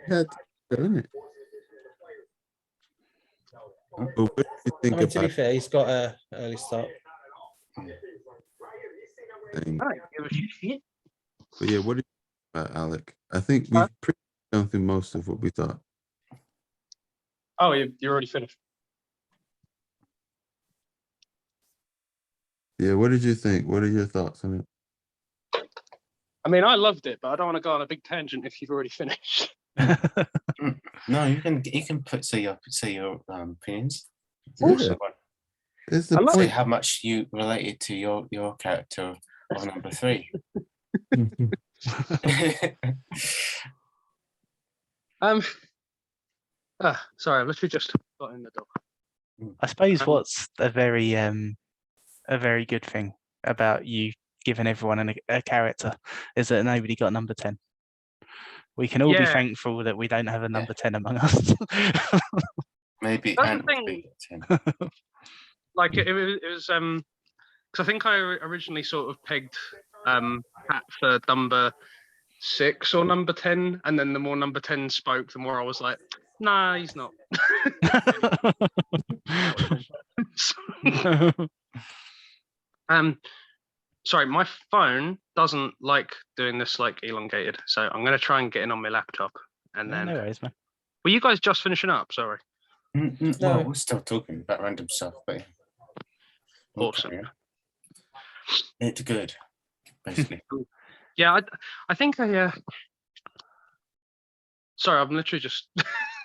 Speaker 3: have done it. But what do you
Speaker 6: I
Speaker 3: think
Speaker 6: mean, to be
Speaker 3: about
Speaker 6: fair, he's got an early start.
Speaker 3: the thing?
Speaker 7: I don't give a shit.
Speaker 3: But yeah, what do you think about Alec? I think we've pretty much gone through most of what we thought.
Speaker 7: Oh, you're already finished.
Speaker 3: Yeah, what did you think? What are your thoughts on it?
Speaker 7: I mean, I loved it, but I don't want to go on a big tangent if you've already finished.
Speaker 2: No, you can say your opinions.
Speaker 3: Yeah. It's the
Speaker 7: I love
Speaker 2: Say
Speaker 3: point.
Speaker 2: how much you related to your character of number 3.
Speaker 7: Sorry, I've literally just got in the door.
Speaker 4: I suppose what's a very good thing about you giving everyone a character is that nobody got number 10. We can all be
Speaker 7: Yeah.
Speaker 4: thankful that we don't have a number 10 among us.
Speaker 2: Maybe
Speaker 7: That's the
Speaker 2: and
Speaker 7: thing.
Speaker 2: 10.
Speaker 7: Like it was because I think I originally sort of pegged Pat for number 6 or number 10, and then the more number 10 spoke, the more I was like, nah, he's not. Sorry, my phone doesn't like doing this like elongated, so I'm gonna try and get in on my laptop, and
Speaker 4: No,
Speaker 7: then.
Speaker 4: no worries, man.
Speaker 7: Were you guys just finishing up? Sorry.
Speaker 2: Well, we're still talking about random stuff, but
Speaker 7: Awesome.
Speaker 2: okay. It's good, basically.
Speaker 7: Yeah, I think I. Sorry, I'm literally just.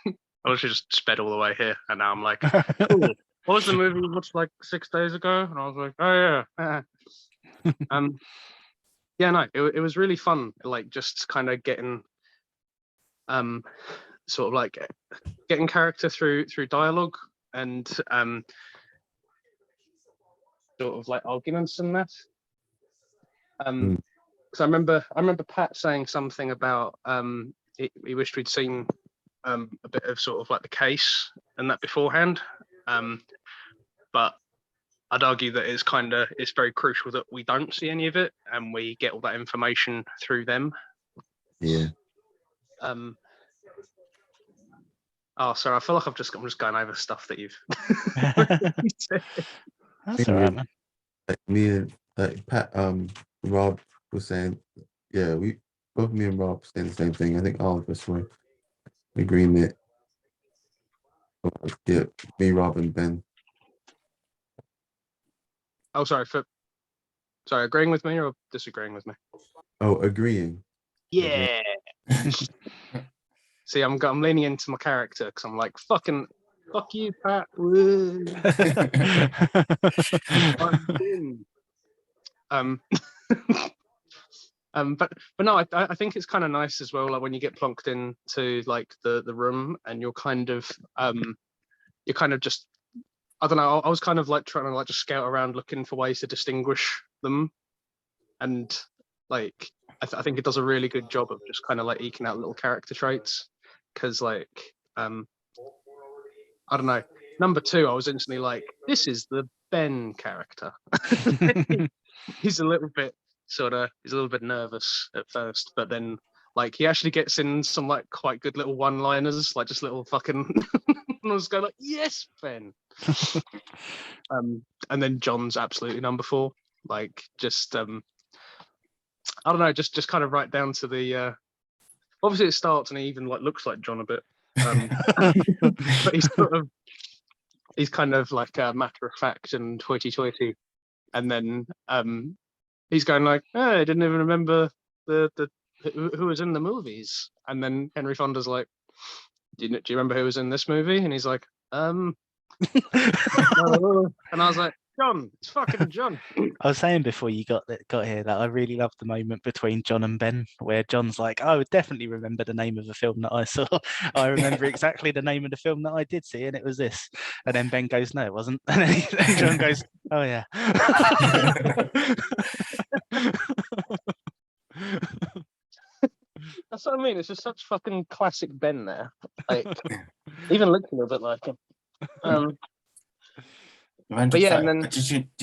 Speaker 7: I literally just sped all the way here, and now I'm like, cool. What was the movie we watched like 6 days ago? And I was like, oh yeah. Yeah, no, it was really fun. Like just kind of getting, sort of like getting character through dialogue and sort of like arguments and that. Because I remember Pat saying something about he wished we'd seen a bit of sort of like the case and that beforehand, but I'd argue that it's very crucial that we don't see any of it and we get all that information through them.
Speaker 3: Yeah.
Speaker 7: Oh, sorry, I feel like I'm just going over stuff that you've.
Speaker 4: That's all right, man.
Speaker 3: Like me and Pat, Rob was saying, yeah, both me and Rob saying the same thing. I think all of us were in agreement Yeah, me, Rob, and Ben.
Speaker 7: Oh, sorry. Sorry, agreeing with me or disagreeing with me?
Speaker 3: Oh, agreeing.
Speaker 7: Yeah. See, I'm leaning into my character because I'm like, fuck you, Pat. Woo. But no, I think it's kind of nice as well. Like when you get plonked into like the room and you're kind of just, I don't know. I was kind of like trying to like just scout around looking for ways to distinguish them, and like I think it does a really good job of just kind of like eking out little character traits. Because like I don't know, number 2, I was instantly like, this is the Ben character. He's a little bit nervous at first, but then like he actually gets in some like quite good little one-liners, like just little fucking I was going like, yes, Ben. And then John's absolutely number 4. Like just I don't know, just kind of right down to the obviously it starts and he even like looks like John a bit. But he's kind of like matter of fact and hoity-toity, and then he's going like, oh, I didn't even remember the who was in the movies. And then Henry Fonda's like, do you remember who was in this movie? And he's like, no. And I was like, John, it's fucking John.
Speaker 4: I was saying before you got here that I really loved the moment between John and Ben where John's like, I would definitely remember the name of the film that I saw. I remember exactly the name of the film that I did see, and it was this. And then Ben goes, no, it wasn't. And then John goes, oh yeah.
Speaker 7: That's what I mean. It's just such fucking classic Ben there. Like, even looks a little bit like him. But yeah, and then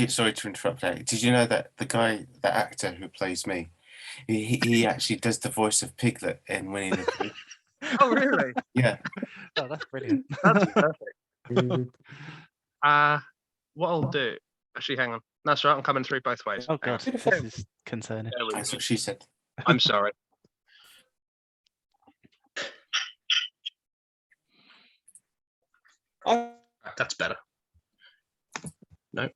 Speaker 2: sorry to interrupt. Did you know that the actor who plays me, he actually does the voice of Piglet in Winnie the Pooh?
Speaker 7: Oh really?
Speaker 2: Yeah.
Speaker 4: Oh, that's brilliant.
Speaker 7: That's perfect. What I'll do? Actually, hang on. That's right. I'm coming through both ways.
Speaker 4: Oh god, this is concerning.
Speaker 2: That's what she said.
Speaker 7: I'm sorry. Oh, that's better. No.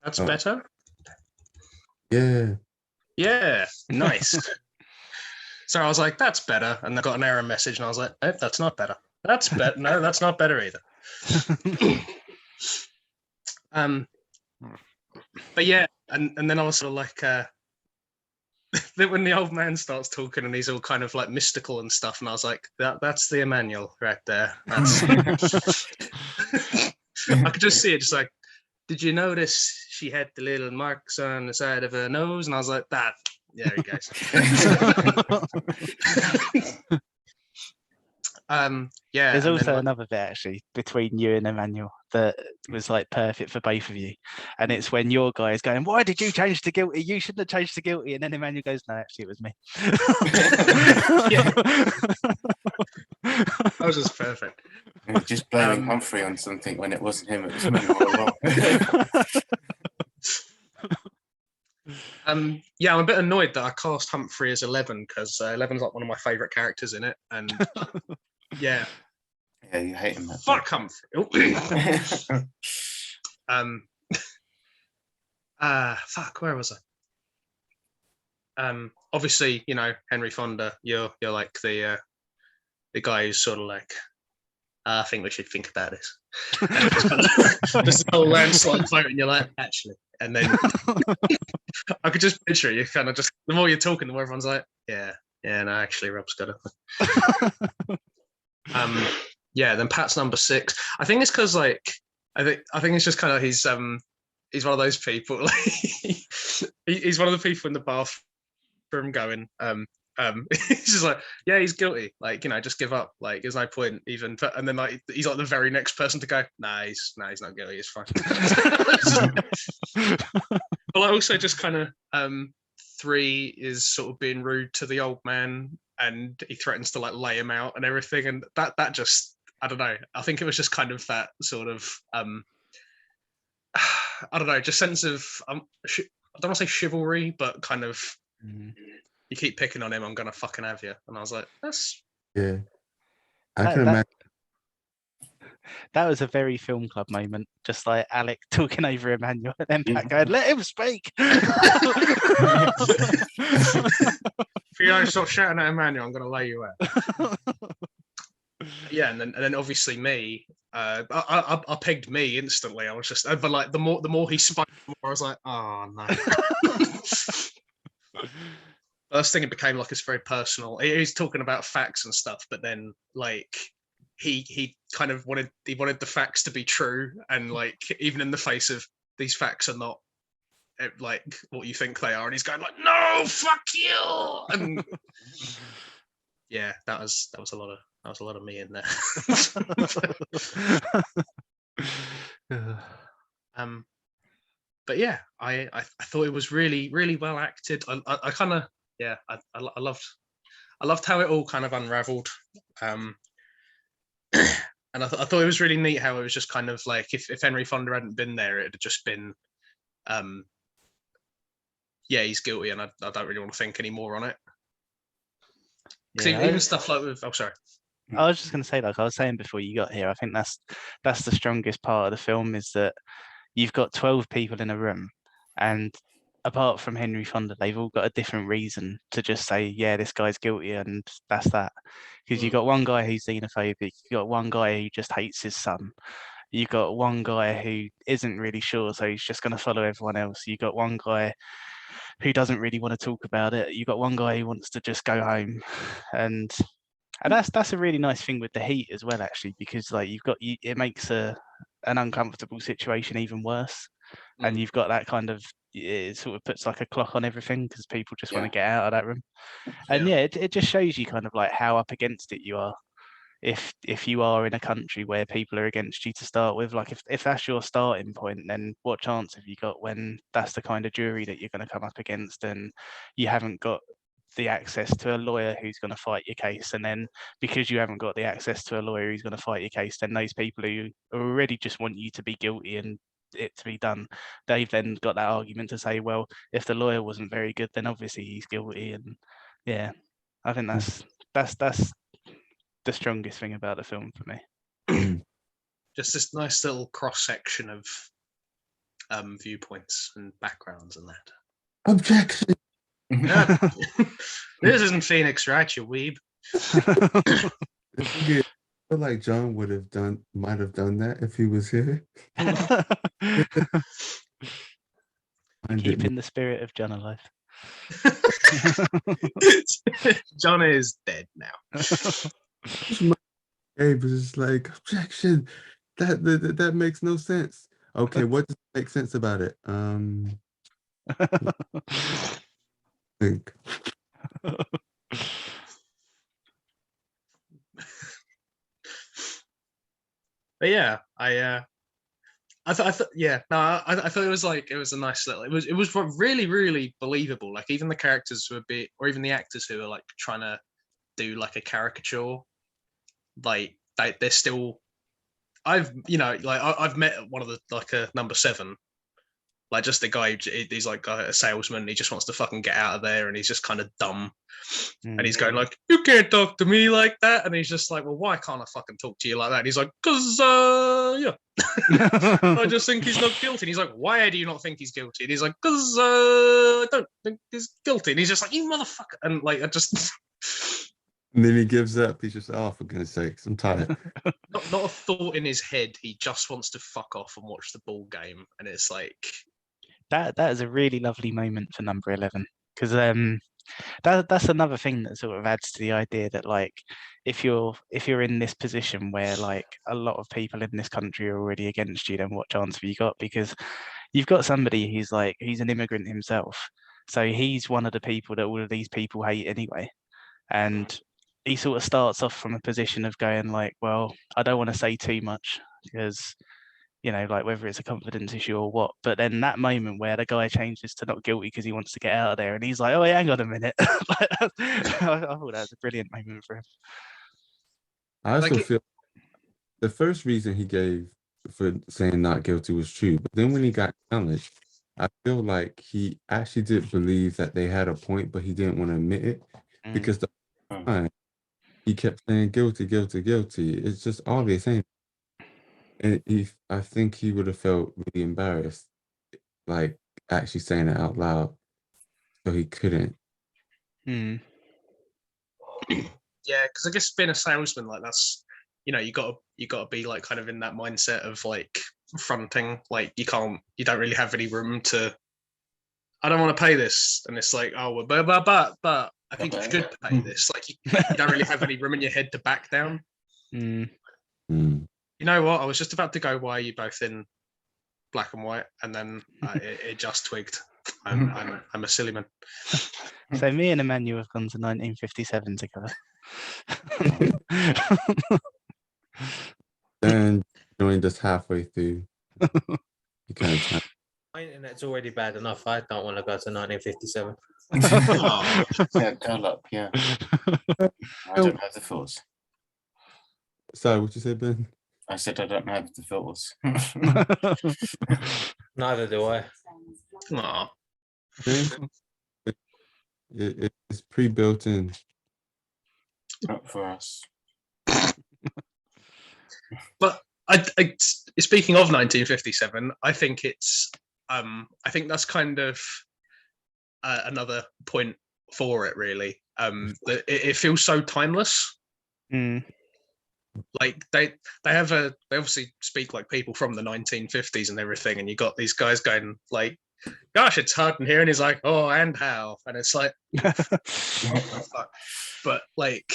Speaker 7: That's better.
Speaker 3: Yeah.
Speaker 7: Yeah, nice. So I was like, that's better. And I got an error message and I was like, oh, that's not better. That's better. No, that's not better either. But yeah, and then I was sort of like, when the old man starts talking and he's all kind of like mystical and stuff, and I was like, that's the Emmanuel right there. That's... I could just see it, just like, did you notice she had the little marks on the side of her nose? And I was like, that. Yeah, there he goes. Yeah.
Speaker 4: There's also another bit actually between you and Emmanuel that was like perfect for both of you, and it's when your guy is going, "Why did you change to guilty? You shouldn't have changed to guilty." And then Emmanuel goes, "No, actually, it was me."
Speaker 7: That was just perfect.
Speaker 2: Just blaming Humphrey on something when it wasn't him; it was me all along.
Speaker 7: Yeah, I'm a bit annoyed that I cast Humphrey as 11 because 11's like one of my favourite characters in it, and yeah,
Speaker 2: you hate him.
Speaker 7: Fuck Humphrey. Fuck, where was I? Obviously, you know, Henry Fonda. You're like the guy who's sort of like, I think we should think about this. Just a whole landslide vote, and you're like, actually, and then I could just picture it. You kind of just, the more you're talking, the more everyone's like, yeah, no, actually, Rob's got it. Yeah. Then Pat's number 6. I think it's because like, I think it's just kind of he's one of those people. Like, he's one of the people in the bathroom going, he's just like, yeah, he's guilty. Like, you know, just give up. Like, there's no point even. And then like, he's like the very next person to go, nah, he's not guilty. It's fine. But I also just kind of 3 is sort of being rude to the old man and he threatens to like lay him out and everything, and that just, I don't know. I think it was just kind of that sort of I don't know, just sense of I don't want to say chivalry, but kind of you keep picking on him, I'm gonna fucking have you. And I was like, that's
Speaker 3: Yeah. I
Speaker 4: That-
Speaker 3: can
Speaker 4: that-
Speaker 3: imagine.
Speaker 4: That was a very film club moment, just like Alec talking over Emmanuel and then Pat going, "Let him speak."
Speaker 7: if you don't stop shouting at Emmanuel, I'm gonna lay you out. Yeah, and then obviously me, I pegged me instantly. I was just, but like the more he spoke, the more I was like, oh no. First thing, it became like it's very personal. He's talking about facts and stuff, but then like he kind of wanted the facts to be true, and like even in the face of these facts are not like what you think they are, and he's going like, no, fuck you, and yeah, that was a lot of me in there. But yeah, I thought it was really, really well acted. I kind of, yeah, I loved how it all kind of unraveled. And I thought it was really neat how it was just kind of like if Henry Fonda hadn't been there, it'd have just been, yeah, he's guilty, and I don't really want to think any more on it. Because even stuff like with, oh sorry.
Speaker 4: I was just going to say, like I was saying before you got here, I think that's the strongest part of the film, is that you've got 12 people in a room, and apart from Henry Fonda, they've all got a different reason to just say, yeah, this guy's guilty, and that's that. Because you've got one guy who's xenophobic, you've got one guy who just hates his son, you've got one guy who isn't really sure, so he's just going to follow everyone else. You've got one guy who doesn't really want to talk about it. You've got one guy who wants to just go home, and that's a really nice thing with the heat as well, actually, because like it makes an uncomfortable situation even worse, and you've got that kind of, it sort of puts like a clock on everything because people just want to get out of that room, and it just shows you kind of like how up against it you are if you are in a country where people are against you to start with. Like if that's your starting point, then what chance have you got when that's the kind of jury that you're going to come up against, and you haven't got the access to a lawyer who's going to fight your case, and then because you haven't got the access to a lawyer who's going to fight your case, then those people who already just want you to be guilty and it to be done, they've then got that argument to say, well, if the lawyer wasn't very good, then obviously he's guilty. And yeah, I think that's the strongest thing about the film for me.
Speaker 7: Just this nice little cross section of viewpoints and backgrounds and that.
Speaker 3: Objection.
Speaker 7: This isn't Phoenix, right, you weeb?
Speaker 3: I feel like John might have done that if he was here.
Speaker 4: Keeping the spirit of John alive.
Speaker 7: John is dead now.
Speaker 3: Hey, but it's like, objection. That makes no sense. Okay, what does make sense about it? Think.
Speaker 7: But yeah, I thought it was like, it was a nice little, it was really, really believable. Like even the characters were a bit, or even the actors who are like trying to do like a caricature, like they're still, I've met one of the, like a number 7, like just the guy, he's like a salesman, he just wants to fucking get out of there, and he's just kind of dumb, and he's going like, you can't talk to me like that, and he's just like, well, why can't I fucking talk to you like that? And he's like, because yeah, I just think he's not guilty. And he's like, why do you not think he's guilty? And he's like, because I don't think he's guilty. And he's just like, you motherfucker, and like I just
Speaker 3: And then he gives up. He's just, oh, for goodness sakes, I'm tired.
Speaker 7: not a thought in his head. He just wants to fuck off and watch the ball game. And it's like,
Speaker 4: that is a really lovely moment for number 11, because that's another thing that sort of adds to the idea that like if you're in this position where like a lot of people in this country are already against you, then what chance have you got? Because you've got somebody who's an immigrant himself, so he's one of the people that all of these people hate anyway, and he sort of starts off from a position of going like, well, I don't want to say too much because you know, like whether it's a confidence issue or what. But then that moment where the guy changes to not guilty because he wants to get out of there, and he's like, "Oh, hang on a minute." Like, I thought that was a brilliant moment for him.
Speaker 3: I also
Speaker 7: Like it-
Speaker 3: feel the first reason he gave for saying not guilty was true, but then when he got challenged, I feel like he actually did believe that they had a point, but he didn't want to admit it because the whole time he kept saying guilty, guilty, guilty. It's just obvious, ain't it? And I think he would have felt really embarrassed, like actually saying it out loud, so he couldn't.
Speaker 4: Mm.
Speaker 7: Yeah, because I guess being a salesman, like that's, you know, you got to be like kind of in that mindset of like fronting. Like you don't really have any room to. I don't want to pay this, and it's like, oh, well, but I think you should pay this. Like you don't really have any room in your head to back down.
Speaker 4: Mm.
Speaker 3: Mm.
Speaker 7: You know what? I was just about to go, why are you both in black and white? And then it just twigged. I'm a silly man.
Speaker 4: So me and Emmanuel have gone to 1957 together.
Speaker 3: Then joined us halfway through. You kind of
Speaker 6: My internet's already bad enough. I don't want to go to 1957.
Speaker 2: Yeah, dial up, yeah. I don't have the filters.
Speaker 3: Sorry, what you said, Ben?
Speaker 2: I said I don't have the filters.
Speaker 6: Neither do I.
Speaker 7: Aw.
Speaker 3: It's pre-built in.
Speaker 2: Not for us.
Speaker 7: But I speaking of 1957, I think it's I think that's kind of another point for it, really. It feels so timeless.
Speaker 4: Mm.
Speaker 7: Like they obviously speak like people from the 1950s and everything, and you got these guys going like, gosh, it's hard in here, and he's like, oh, and how, and it's like, but like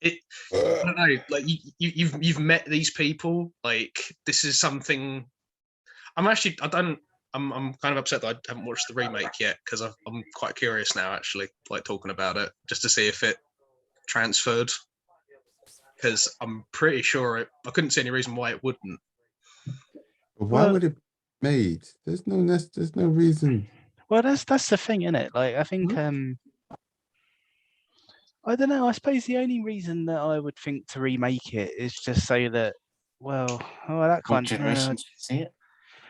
Speaker 7: it, I don't know, like you've met these people, like this is something. I'm kind of upset that I haven't watched the remake yet, because I'm quite curious now, actually, like talking about it, just to see if it transferred, because I'm pretty sure I couldn't see any reason why it wouldn't.
Speaker 3: But why would it be made? There's no reason.
Speaker 4: Well, that's the thing, isn't it? Like, I think I don't know. I suppose the only reason that I would think to remake it is just so that, that
Speaker 2: What
Speaker 4: kind
Speaker 2: generation did you see it?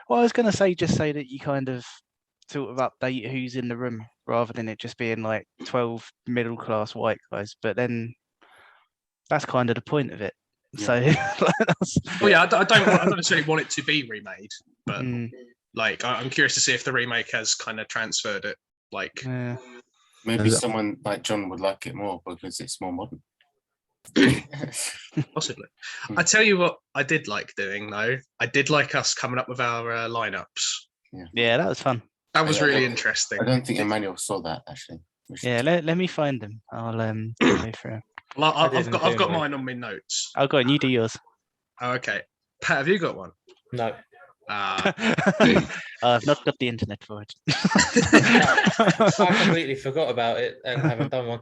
Speaker 4: Well, I was going to say just so that you kind of sort of update who's in the room rather than it just being like 12 middle class white guys. But then that's kind of the point of it.
Speaker 2: Yeah.
Speaker 4: So,
Speaker 7: Well, yeah, I don't necessarily want it to be remade, but like I'm curious to see if the remake has kind of transferred it. Like,
Speaker 4: yeah.
Speaker 2: Maybe someone like John would like it more because it's more modern.
Speaker 7: possibly. I tell you what, I did like doing though. I did like us coming up with our lineups.
Speaker 4: Yeah, that was fun.
Speaker 7: That was
Speaker 2: Yeah,
Speaker 7: really interesting.
Speaker 2: I don't think Emmanuel saw that actually.
Speaker 4: Yeah, let me find them. I'll go through 'em.
Speaker 7: Well, I've
Speaker 6: didn't
Speaker 7: got
Speaker 6: anyway.
Speaker 7: mine on my notes.
Speaker 4: Oh, go on, you do yours.
Speaker 7: Oh, okay. Pat, have you got one?
Speaker 6: No.
Speaker 4: I've not got the internet for it.
Speaker 6: I completely forgot about it and haven't done one.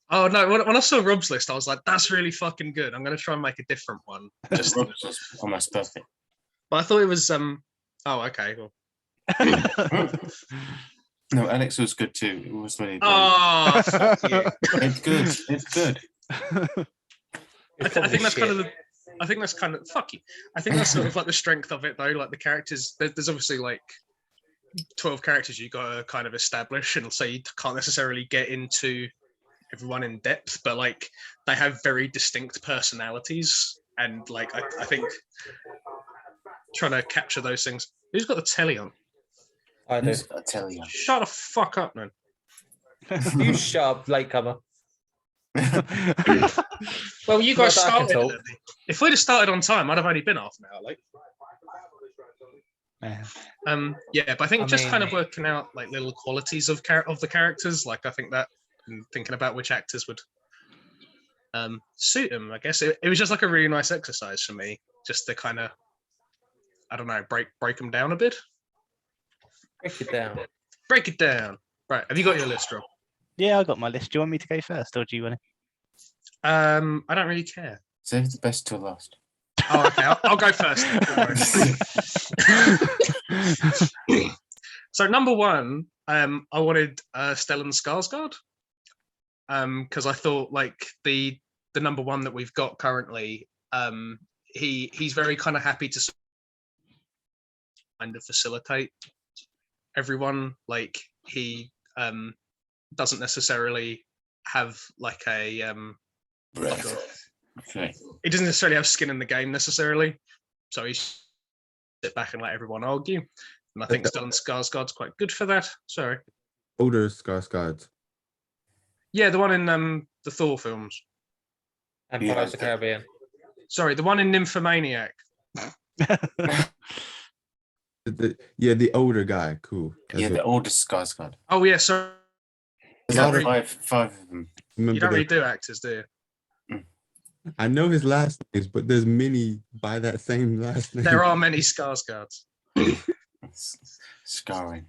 Speaker 7: Oh no! When I saw Rob's list, I was like, "That's really fucking good." I'm gonna try and make a different one.
Speaker 2: Just was almost perfect.
Speaker 7: But I thought it was Oh, okay. Well.
Speaker 2: No, Alex was good too. It was really good.
Speaker 7: Oh, fuck you.
Speaker 2: It's good. It's good.
Speaker 7: I think that's kind of the. I think that's kind of fuck you. I think that's sort of like the strength of it, though. Like the characters, there's obviously like 12 characters you got to kind of establish, and so you can't necessarily get into everyone in depth, but like they have very distinct personalities, and like I think trying to capture those things. Who's got the telly on?
Speaker 6: I do.
Speaker 2: I tell you.
Speaker 7: Shut the fuck up, man.
Speaker 6: You shut up, latecomer.
Speaker 7: Well, you guys
Speaker 6: Well, I can
Speaker 7: started
Speaker 6: talk.
Speaker 7: early. If we'd have started on time, I'd have only been half an hour late. Yeah, but I think just kind of working out like little qualities of the characters, like I think that, and thinking about which actors would suit them. I guess it was just like a really nice exercise for me, just to kind of, I don't know, break them down a bit.
Speaker 6: Break it down.
Speaker 7: Break it down. Right, have you got your list, Rob?
Speaker 4: Yeah, I got my list. Do you want me to go first, or do you want
Speaker 7: I don't really care.
Speaker 2: Save the best till last.
Speaker 7: Oh, okay. I'll go first. So number one, I wanted Stellan Skarsgard, because I thought like the number one that we've got currently, he's very kind of happy to kind of facilitate everyone. Like he doesn't necessarily have like a
Speaker 2: Okay.
Speaker 7: he doesn't necessarily have skin in the game necessarily, so he sit back and let everyone argue. And I think Stellan Skarsgard's quite good for that. Sorry.
Speaker 3: Older Skarsgård.
Speaker 7: Yeah, the one in the Thor films.
Speaker 6: And
Speaker 2: Yeah.
Speaker 6: Pirates of the Caribbean.
Speaker 7: Sorry, the one in Nymphomaniac.
Speaker 3: The older guy. Cool.
Speaker 2: Yeah, the oldest Skarsgård.
Speaker 7: Oh yeah, sorry.
Speaker 2: There's
Speaker 7: Yeah,
Speaker 2: like five of them.
Speaker 7: You
Speaker 3: Remember
Speaker 7: don't really
Speaker 3: that-
Speaker 7: do actors, do you?
Speaker 3: I know his last names, but there's many by that same last name.
Speaker 7: There are many Skarsgards.
Speaker 2: Scarring.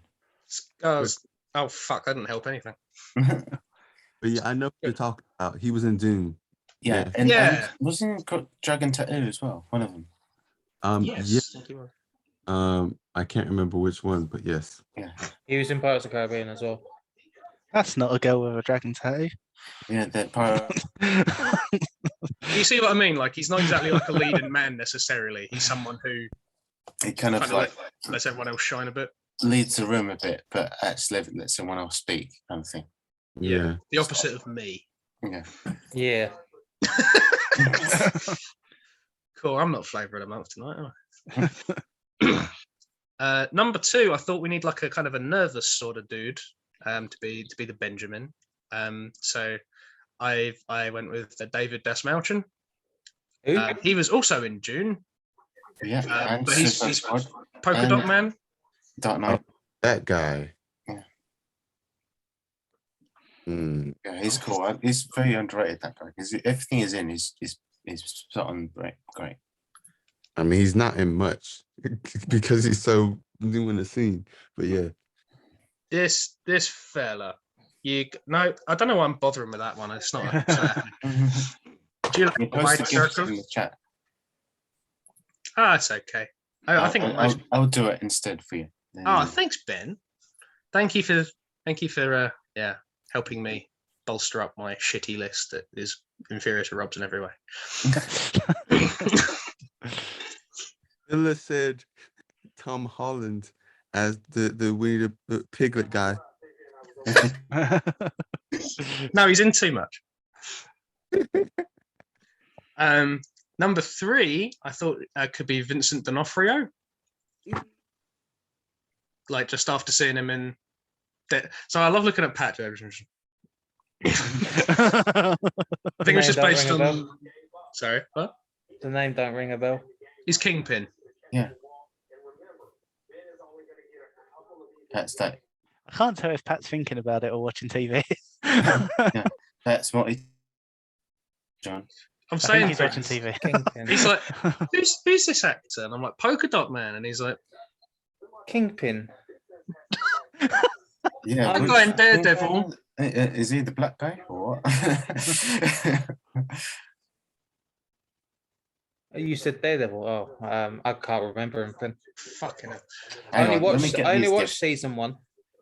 Speaker 7: Skars. Oh fuck! That didn't help anything.
Speaker 3: But yeah, I know what you're talking about. He was in Dune.
Speaker 2: Yeah,
Speaker 7: Yeah.
Speaker 2: and wasn't got Dragon Tattoo as well? One of them.
Speaker 3: I can't remember which one, but yes.
Speaker 2: Yeah,
Speaker 6: He was in Pirates of the Caribbean as well.
Speaker 4: That's not a girl with a dragon tattoo.
Speaker 2: yeah. The pirate.
Speaker 7: You see what I mean? Like he's not exactly like a leading man necessarily. He's someone who
Speaker 2: It kind of
Speaker 7: kind of
Speaker 2: like
Speaker 7: lets everyone else shine a bit.
Speaker 2: leads the room a bit, but actually lets someone else speak, kind of thing.
Speaker 3: Yeah.
Speaker 7: The opposite of me.
Speaker 2: Yeah.
Speaker 6: Yeah.
Speaker 7: Cool. I'm not flavour of the month tonight, am I? Number two, I thought we need like a kind of a nervous sort of dude to be the Benjamin. So I went with David Desmarchian.
Speaker 6: Who?
Speaker 7: He was also in June.
Speaker 2: Yeah. And
Speaker 7: But he's
Speaker 2: Suicide Squad,
Speaker 7: Polka
Speaker 2: And-
Speaker 7: Dot Man.
Speaker 2: Dark Knight.
Speaker 3: That guy.
Speaker 2: Yeah.
Speaker 3: Mm.
Speaker 2: Yeah, he's cool. He's very underrated, that guy, because everything he's in is spot on great.
Speaker 3: I mean, he's not in much because he's so new in the scene. But yeah.
Speaker 7: This fella. I don't know why I'm bothering with that one. It's not. Do you like
Speaker 2: You
Speaker 7: the White
Speaker 2: posted it
Speaker 7: Circle?
Speaker 2: in the chat.
Speaker 7: It's okay. I think most.
Speaker 2: I'll do it instead for you. Then
Speaker 7: Oh, thanks, Ben. Thank you for helping me bolster up my shitty list that is inferior to Rob's in every way.
Speaker 3: Miller said Tom Holland as the Winnie the Piglet guy.
Speaker 7: No, he's in too much. Number three, I thought could be Vincent D'Onofrio. Like just after seeing him in. So I love looking at Pat. I think it's just
Speaker 6: Name don't
Speaker 7: based
Speaker 6: ring a
Speaker 7: on.
Speaker 6: bell?
Speaker 7: Sorry, what?
Speaker 6: The name don't ring a bell.
Speaker 7: He's Kingpin.
Speaker 2: That's that.
Speaker 4: I can't tell if Pat's thinking about it or watching TV.
Speaker 2: That's what he. John.
Speaker 7: I'm
Speaker 4: I think
Speaker 7: saying
Speaker 4: he's watching
Speaker 7: things.
Speaker 4: TV.
Speaker 6: Kingpin.
Speaker 7: He's like, who's this actor? And I'm like, Polka Dot Man, and he's like,
Speaker 6: Kingpin.
Speaker 2: Yeah,
Speaker 7: I'm going Daredevil.
Speaker 2: Is he the black guy or what?
Speaker 6: You said Daredevil. Oh, I can't remember him.
Speaker 7: Fucking hell.
Speaker 2: Hang
Speaker 6: I
Speaker 2: on, let me
Speaker 6: only
Speaker 2: get
Speaker 6: watched
Speaker 2: these
Speaker 6: watched season one.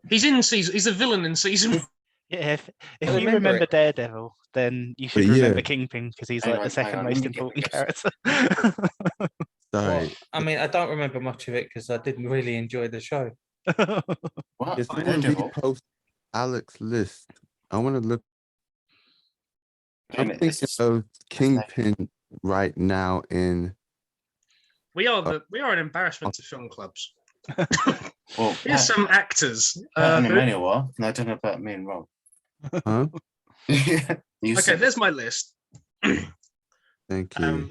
Speaker 7: He's in season. He's a villain in season.
Speaker 4: Yeah, if
Speaker 6: I
Speaker 4: you
Speaker 6: remember
Speaker 4: remember
Speaker 6: it.
Speaker 4: Daredevil, then you should
Speaker 3: But yeah.
Speaker 4: remember Kingpin because he's
Speaker 2: Hang
Speaker 4: like
Speaker 2: on,
Speaker 4: the second
Speaker 2: hang on,
Speaker 4: most
Speaker 2: let me get
Speaker 4: important
Speaker 2: this.
Speaker 4: character.
Speaker 3: Sorry.
Speaker 6: Well, I mean, I don't remember much of it because I didn't really enjoy the show.
Speaker 2: What?
Speaker 3: Is someone
Speaker 2: Daredevil?
Speaker 3: repost Alex's list? I want to look. I'm
Speaker 2: And
Speaker 3: thinking
Speaker 2: it's-
Speaker 3: of Kingpin right now in.
Speaker 7: We are an embarrassment to film clubs.
Speaker 2: Well,
Speaker 7: Here's some actors.
Speaker 2: Pat and
Speaker 7: who-
Speaker 2: Emmanuel are, and I don't know about me and Rob.
Speaker 3: Huh?
Speaker 2: You
Speaker 7: okay,
Speaker 2: said-
Speaker 7: there's my list.
Speaker 3: Thank you.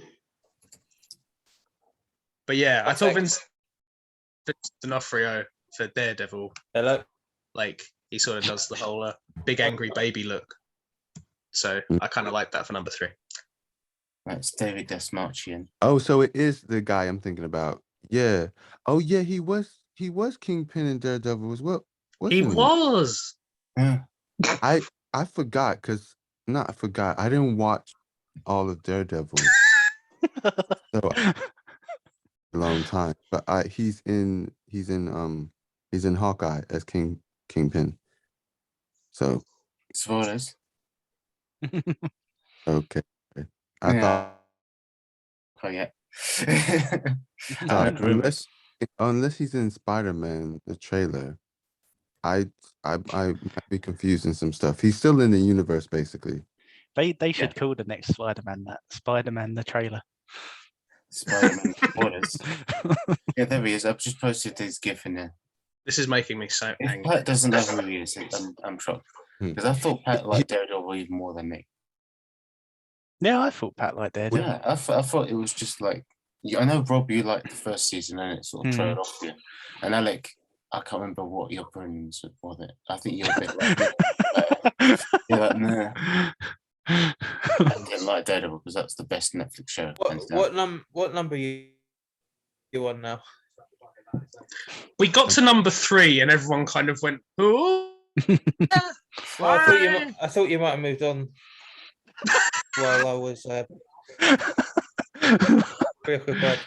Speaker 7: But yeah, I thought
Speaker 6: Thanks.
Speaker 7: Vincent D'Onofrio for Daredevil,
Speaker 6: Hello.
Speaker 7: like he sort of does the whole big angry baby look. So I kind of like that for number three.
Speaker 2: That's David Desmarchian.
Speaker 3: Oh, so it is the guy I'm thinking about. Yeah. Oh, yeah. He was Kingpin in Daredevil as well.
Speaker 7: He
Speaker 3: wasn't
Speaker 7: was.
Speaker 2: Yeah.
Speaker 3: I forgot because not I forgot. I didn't watch all of Daredevil. So a long time, but he's in Hawkeye as Kingpin. So
Speaker 2: Spoilers.
Speaker 3: okay, I
Speaker 2: Yeah.
Speaker 3: thought
Speaker 2: Oh yeah.
Speaker 3: sorry, unless he's in Spider-Man the trailer, I might be confusing some stuff. He's still in the universe basically.
Speaker 4: They should call the next Spider-Man that Spider-Man the trailer.
Speaker 2: Spider-Man spoilers. Yeah, there he is. I've just posted his GIF in there.
Speaker 7: This is making me so
Speaker 2: If
Speaker 7: angry.
Speaker 2: Pat doesn't know who he is, I'm shocked. Because I thought Pat liked Daredevil even more than me.
Speaker 4: Yeah, I thought Pat liked Daredevil.
Speaker 2: Yeah, I thought it was just like, I know, Rob, you liked the first season and it sort of trailed off you. And Alec, I can't remember what your opinions were there. I think you're a bit like me. You're like, nah. I didn't like Daredevil because that's the best Netflix show.
Speaker 6: What number you on now?
Speaker 7: We got to number 3 and everyone kind of went, "Oh."
Speaker 6: I thought you might have moved on while I was preoccupied.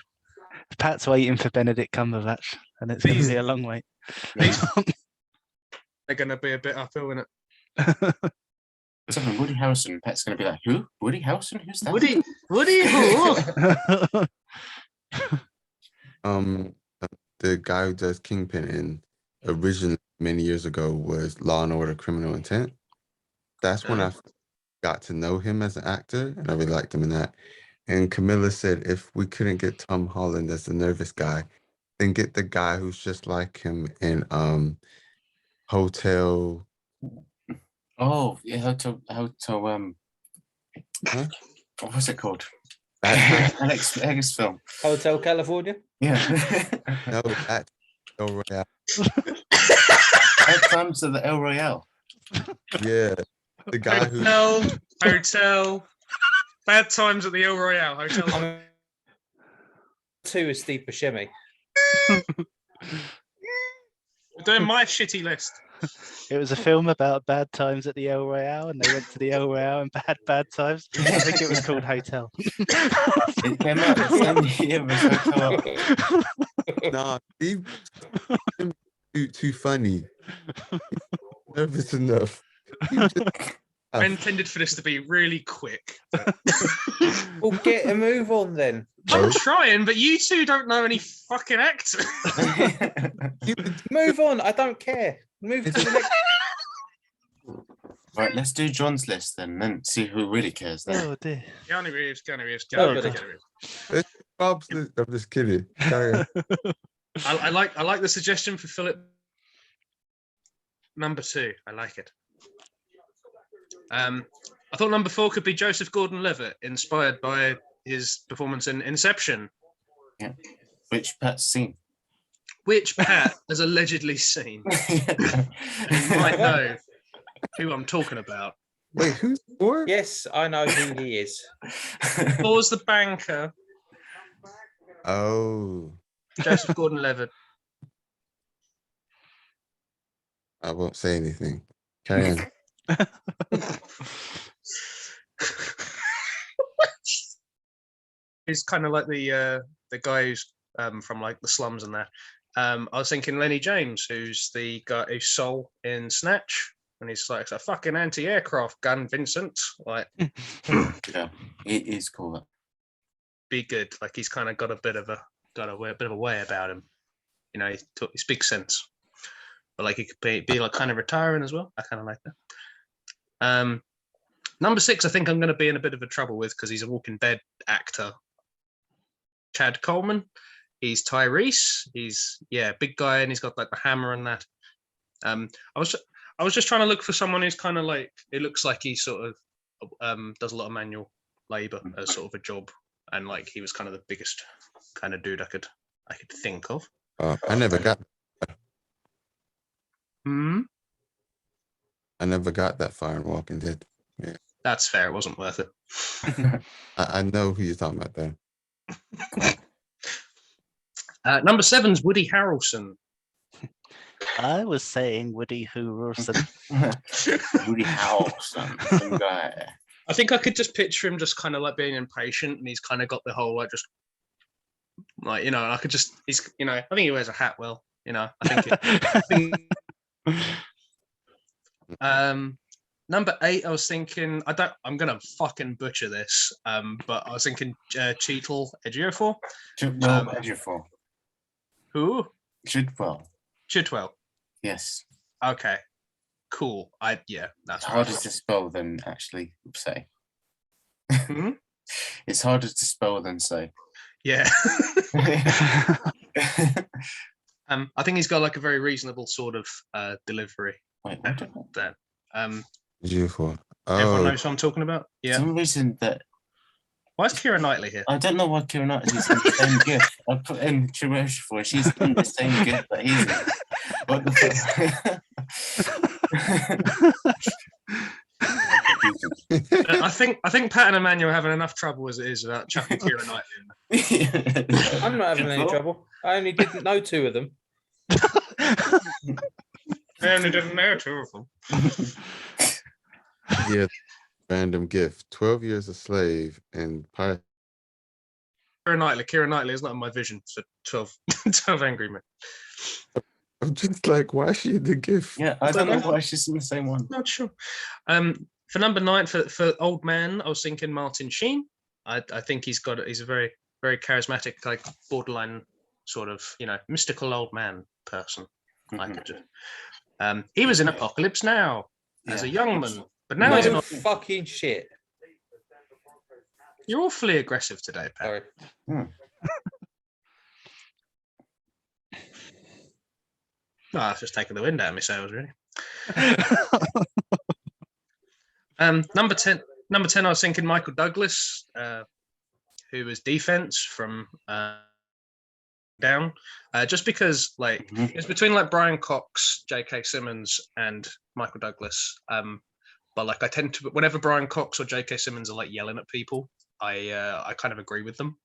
Speaker 4: Pat's waiting for Benedict Cumberbatch, and it's going to be a long wait.
Speaker 7: They're going to be a bit uphill, innit?
Speaker 2: Something Woody Harrelson. Pat's going to be like, who? Woody Harrelson? Who's that?
Speaker 7: Woody who?
Speaker 3: The guy who does Kingpin in originally many years ago was Law and Order: Criminal Intent. That's when I got to know him as an actor, and I really liked him in that. And Camilla said if we couldn't get Tom Holland as the nervous guy, then get the guy who's just like him in Hotel.
Speaker 2: Oh, yeah, Hotel.
Speaker 3: Huh?
Speaker 2: What was it called?
Speaker 3: That,
Speaker 2: Alex film.
Speaker 6: Hotel California.
Speaker 2: Yeah.
Speaker 3: no, that El Royale.
Speaker 2: Bad Times at the El Royale.
Speaker 3: Yeah, the guy who.
Speaker 7: Hotel. Bad Times at the El Royale Hotel.
Speaker 6: 2 is Steve Buscemi.
Speaker 7: We're doing my shitty list.
Speaker 4: It was a film about bad times at the El Royale, and they went to the El Royale and had bad times. I think it was called Hotel.
Speaker 2: It came out the same year as Hotel.
Speaker 3: Nah, he too funny. Nervous enough.
Speaker 7: I intended for this to be really quick.
Speaker 6: Well, get a move on then.
Speaker 7: I'm trying, but you two don't know any fucking actors.
Speaker 6: Move on. I don't care. Move to the next.
Speaker 2: Right, let's do John's list then see who really cares. Then.
Speaker 4: Oh dear.
Speaker 7: Keanu Reeves.
Speaker 6: Oh,
Speaker 3: Bob's list. I'm just kidding. Carry on.
Speaker 7: I like the suggestion for Philip. Number 2. I like it. I thought number 4 could be Joseph Gordon-Levitt, inspired by his performance in Inception.
Speaker 2: Yeah, which Pat's seen.
Speaker 7: Which Pat has allegedly seen. You might know who I'm talking about.
Speaker 3: Wait, who's 4?
Speaker 6: Yes, I know who he is.
Speaker 7: 4's the banker,
Speaker 3: Oh,
Speaker 7: Joseph Gordon-Levitt.
Speaker 3: I won't say anything. Carry on.
Speaker 7: He's kind of like the guy who's from like the slums and that. I was thinking Lenny James, who's the guy who's Sol in Snatch, and he's like, it's a fucking anti-aircraft gun, Vincent. Like,
Speaker 2: Yeah, it is cool.
Speaker 7: be good. Like he's kind of got a bit of a way about him. You know, he speaks sense, but like he could be like kind of retiring as well. I kind of like that. Number 6, I think I'm going to be in a bit of a trouble with because he's a Walking Dead actor. Chad Coleman. He's Tyrese. He's big guy, and he's got like the hammer and that. I was just trying to look for someone who's kind of like, it looks like he sort of does a lot of manual labor as sort of a job, and like he was kind of the biggest kind of dude I could think of.
Speaker 3: I never got. I never got that far in Walking Dead. Yeah,
Speaker 7: That's fair. It wasn't worth it.
Speaker 3: I know who you're talking about there.
Speaker 7: Number 7's Woody Harrelson.
Speaker 4: I was saying Woody Harrelson.
Speaker 2: Woody Harrelson, some guy.
Speaker 7: I think I could just picture him just kind of like being impatient, and he's kind of got the whole like just like I could just I think he wears a hat well. I think. Number 8, I was thinking. I'm gonna fucking butcher this. But I was thinking Cheetle Ejiofor.
Speaker 2: Ejiofor.
Speaker 7: Who?
Speaker 2: Chidwell. Yes.
Speaker 7: Okay. Cool. That's
Speaker 2: it's harder to spell than actually say.
Speaker 7: Hmm?
Speaker 2: It's harder to spell than say.
Speaker 7: Yeah. I think he's got like a very reasonable sort of delivery.
Speaker 2: Wait,
Speaker 7: that
Speaker 3: Ejiofor.
Speaker 7: everyone knows what I'm talking about.
Speaker 2: For
Speaker 7: Yeah.
Speaker 2: some reason that
Speaker 7: Why is Keira Knightley here?
Speaker 2: I don't know why Keira Knightley's in the same gift. I put in Chimesh for her. She's in the same gift that he's in. What the fuck?
Speaker 7: I think Pat and Emmanuel are having enough trouble as it is without chucking Keira Knightley in.
Speaker 6: I'm not having any trouble. I only didn't know 2 of them.
Speaker 7: I only didn't know 2 of them.
Speaker 3: Yeah, random gift. 12 Years a Slave and Pirate.
Speaker 7: Keira Knightley is not in my vision for 12 Angry Men.
Speaker 3: I'm just like, why is she in the gift?
Speaker 2: Yeah, I don't know why she's in the same one.
Speaker 7: Not sure. For number 9, for old man, I was thinking Martin Sheen. I think he's a very, very charismatic, like borderline sort of, mystical old man person. I could do. He was in Apocalypse Now as a young man, but now he's
Speaker 6: No
Speaker 7: not.
Speaker 6: fucking shit.
Speaker 7: You're awfully aggressive today, Pat.
Speaker 6: Sorry.
Speaker 7: No, I've just taken the wind out of my sails, really. Number 10, I was thinking Michael Douglas, who was defense from Down, just because it's between like Brian Cox, J.K. Simmons, and Michael Douglas. But I tend to, whenever Brian Cox or J.K. Simmons are like yelling at people, I kind of agree with them.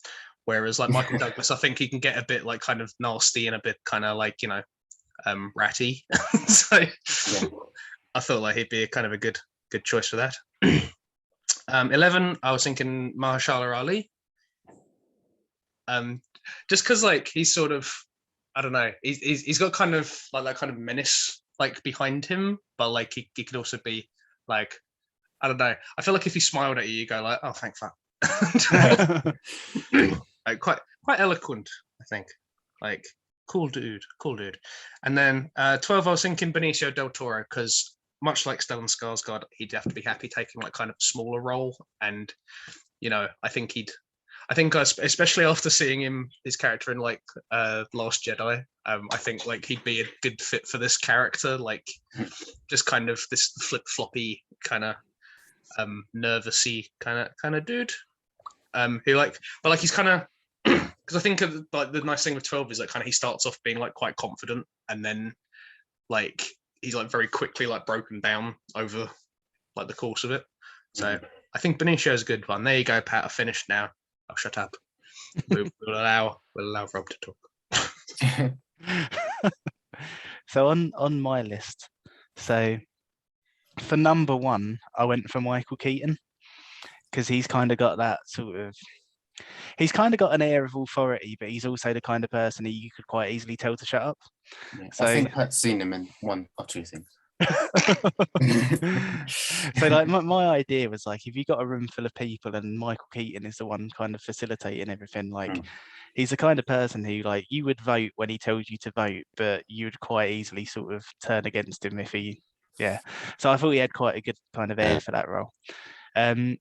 Speaker 7: Whereas like Michael Douglas, I think he can get a bit like kind of nasty and a bit kind of like ratty. So I thought like he'd be a kind of a good choice for that. 11, I was thinking Mahershala Ali. Just because like he's sort of, I don't know, he's got kind of like that kind of menace like behind him, but like he could also be like, I don't know. I feel like if he smiled at you go like, oh, thank fuck. Like quite eloquent, I think. Like cool dude. And then 12, I was thinking Benicio del Toro, because much like Stellan Skarsgård, he'd have to be happy taking like kind of a smaller role, and I think especially after seeing his character in like Last Jedi, I think like he'd be a good fit for this character, like just kind of this flip-floppy kind of nervousy kind of dude, who like, but like he's kind of, because I think like the nice thing with 12 is like kind of he starts off being like quite confident, and then like he's like very quickly like broken down over like the course of it. So I think Benicio is a good one. There you go, Pat. I finished now. I'll shut up. We'll allow Rob to talk.
Speaker 4: So on my list, so for number 1, I went for Michael Keaton, because he's kind of got that sort of, he's kind of got an air of authority, but he's also the kind of person who you could quite easily tell to shut up.
Speaker 2: Yeah,
Speaker 4: So
Speaker 2: I think Pat's seen him in 1 or 2 things.
Speaker 4: So like my idea was like, if you got a room full of people and Michael Keaton is the one kind of facilitating everything, like he's the kind of person who like you would vote when he tells you to vote, but you would quite easily sort of turn against him if he so I thought he had quite a good kind of air for that role.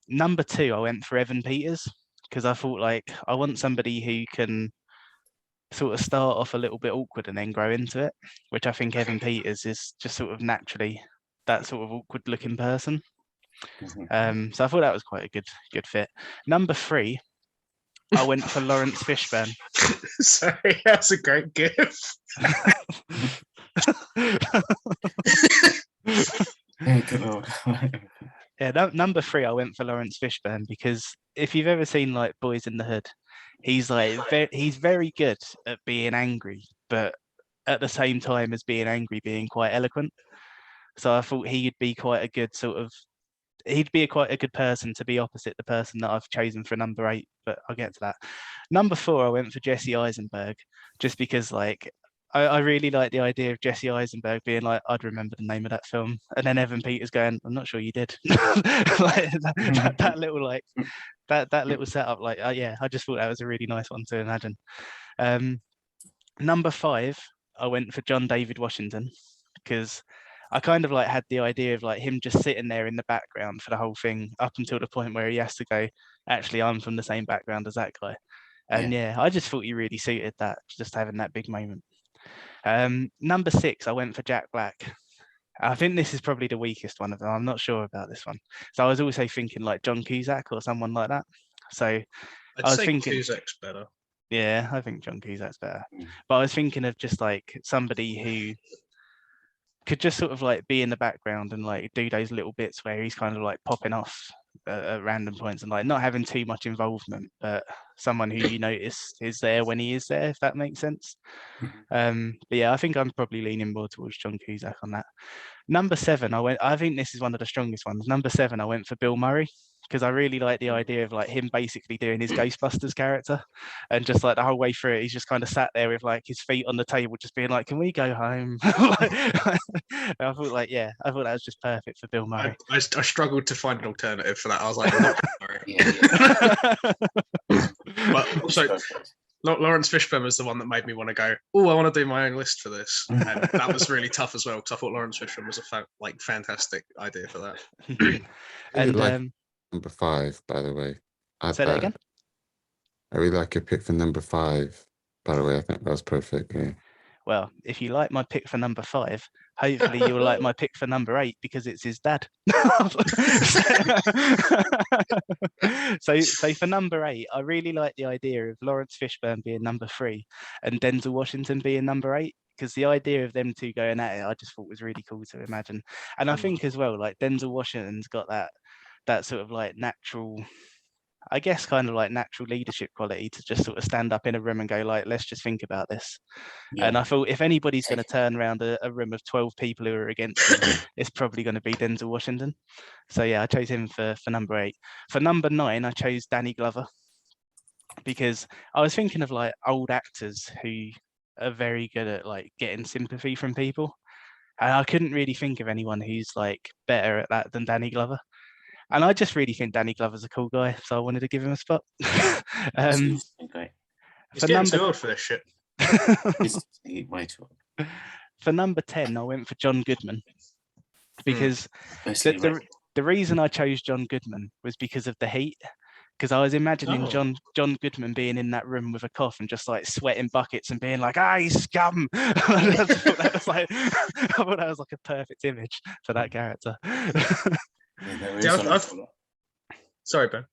Speaker 4: Number 2, I went for Evan Peters, because I thought like I want somebody who can sort of start off a little bit awkward and then grow into it, which I think Evan Peters is just sort of naturally that sort of awkward looking person. So I thought that was quite a good fit. Number 3, I went for Lawrence Fishburne.
Speaker 7: Sorry, that's a great gift.
Speaker 4: Yeah, number 3, I went for Lawrence Fishburne, because if you've ever seen like Boys in the Hood, he's like he's very good at being angry, but at the same time as being angry, being quite eloquent. So I thought he'd be quite a good sort of, he'd be quite a good person to be opposite the person that I've chosen for number 8, but I'll get to that. Number 4, I went for Jesse Eisenberg, just because like I really like the idea of Jesse Eisenberg being like, I'd remember the name of that film, and then Evan Peters going, I'm not sure you did. Like, that little like that little setup, like yeah, I just thought that was a really nice one to imagine. Number 5, I went for John David Washington, because I kind of like had the idea of like him just sitting there in the background for the whole thing up until the point where he has to go, actually, I'm from the same background as that guy. And yeah, I just thought he really suited that, just having that big moment. Number 6, I went for Jack Black. I think this is probably the weakest one of them. I'm not sure about this one. So I was also thinking like John Cusack or someone like that. So I was thinking
Speaker 7: Cusack's better.
Speaker 4: Yeah, I think John Cusack's better. But I was thinking of just like somebody who could just sort of like be in the background and like do those little bits where he's kind of like popping off at random points and like not having too much involvement, but someone who you notice is there when he is there, if that makes sense. But yeah, I think I'm probably leaning more towards John Cusack on that. Number 7, I think this is one of the strongest ones. Number 7, I went for Bill Murray, because I really like the idea of like him basically doing his Ghostbusters character, and just like the whole way through it, he's just kind of sat there with like his feet on the table, just being like, "Can we go home?" I thought like, yeah, I thought that was just perfect for Bill Murray.
Speaker 7: I struggled to find an alternative for that. I was like, but also Lawrence Fishburne was the one that made me want to go, oh, I want to do my own list for this. And that was really tough as well, because I thought Lawrence Fishburne was a fantastic idea for that.
Speaker 4: And
Speaker 3: number 5, by the way.
Speaker 4: Say that again?
Speaker 3: I really like your pick for number 5, by the way. I think that was perfect. Yeah.
Speaker 4: Well, if you like my pick for number 5, hopefully you'll like my pick for number 8, because it's his dad. So for number 8, I really like the idea of Lawrence Fishburne being number 3 and Denzel Washington being number 8, because the idea of them two going at it, I just thought was really cool to imagine. And I think as well, like Denzel Washington's got that sort of like natural, I guess, kind of like natural leadership quality to just sort of stand up in a room and go like, let's just think about this. And I thought if anybody's going to turn around a room of 12 people who are against him, it's probably going to be Denzel Washington. So yeah, I chose him for number 8. For number 9, I chose Danny Glover, because I was thinking of like old actors who are very good at like getting sympathy from people. And I couldn't really think of anyone who's like better at that than Danny Glover. And I just really think Danny Glover's a cool guy, so I wanted to give him a spot.
Speaker 2: He's
Speaker 7: getting too old for this shit.
Speaker 2: Way too old.
Speaker 4: For number 10, I went for John Goodman, because the reason I chose John Goodman was because of the heat. Because I was imagining John Goodman being in that room with a cough and just like sweating buckets and being like, "You scum!" I thought that was like a perfect image for that character.
Speaker 7: Sorry, Ben.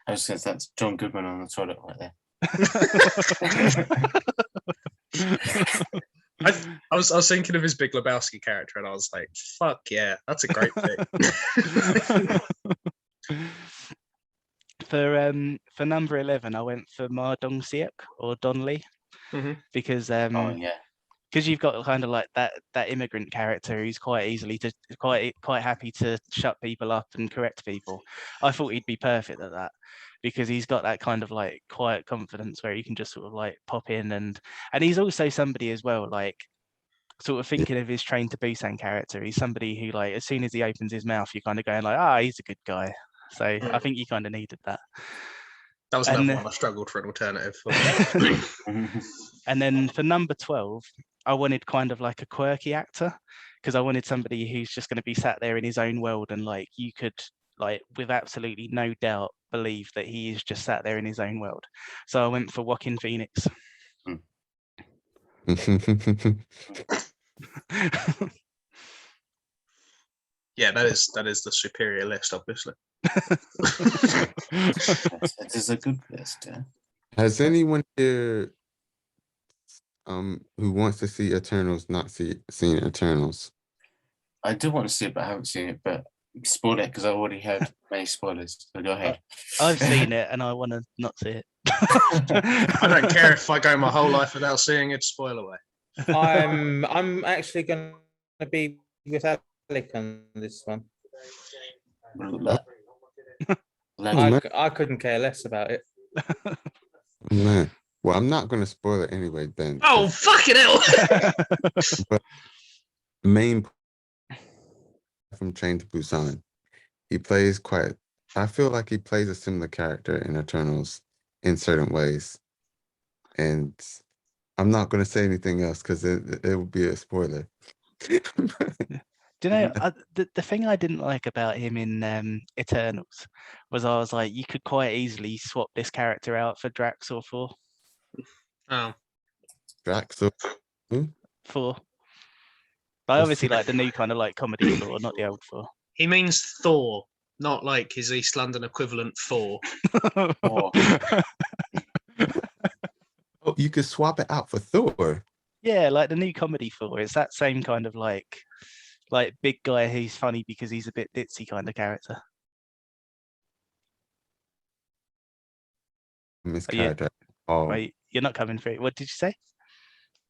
Speaker 2: I was saying that's John Goodman on the toilet right there.
Speaker 7: I was thinking of his Big Lebowski character, and I was like, "Fuck yeah, that's a great pick."
Speaker 4: For number 11, I went for Ma Dong-seok or Don Lee, because because you've got kind of like that immigrant character who's quite happy to shut people up and correct people. I thought he'd be perfect at that, because he's got that kind of like quiet confidence where he can just sort of like pop in, and he's also somebody as well, like sort of thinking of his Train to Busan character. He's somebody who like as soon as he opens his mouth, you're kind of going like, he's a good guy. So I think you kind of needed that.
Speaker 7: That was another one I struggled for an alternative.
Speaker 4: And then for number 12, I wanted kind of like a quirky actor, because I wanted somebody who's just going to be sat there in his own world, and like you could like with absolutely no doubt believe that he is just sat there in his own world. So I went for Joaquin Phoenix.
Speaker 7: Yeah, that is the superior list, obviously.
Speaker 2: It is a good list. Yeah.
Speaker 3: Has anyone here who wants to see Eternals not seen Eternals?
Speaker 2: I do want to see it, but I haven't seen it. But spoil it, because I've already heard many spoilers. So go ahead.
Speaker 4: I've seen it, and I want to not see it.
Speaker 7: I don't care if I go my whole life without seeing it. Spoil away.
Speaker 6: I'm actually going to be with Alec on this one.
Speaker 3: man.
Speaker 6: I couldn't care less about it.
Speaker 3: Man. Well, I'm not going to spoil it anyway then.
Speaker 7: Oh, fucking hell!
Speaker 3: But main from Train to Busan, he plays quite. I feel like he plays a similar character in Eternals in certain ways, and I'm not going to say anything else because it would be a spoiler.
Speaker 4: Do you know the thing I didn't like about him in Eternals was I was like, you could quite easily swap this character out for Drax or
Speaker 7: Oh,
Speaker 3: Drax, so
Speaker 4: Thor. I obviously like the new kind of like comedy Thor, not the old Thor.
Speaker 7: he means Thor, not like his East London equivalent Thor.
Speaker 2: Oh,
Speaker 3: oh, you could swap it out for Thor.
Speaker 4: Yeah, like the new comedy Thor. It's that same kind of like big guy who's funny because he's a bit ditzy kind of character.
Speaker 3: His
Speaker 4: Oh, yeah.
Speaker 3: character. Oh,
Speaker 4: Wait, you're not coming through. What did you say?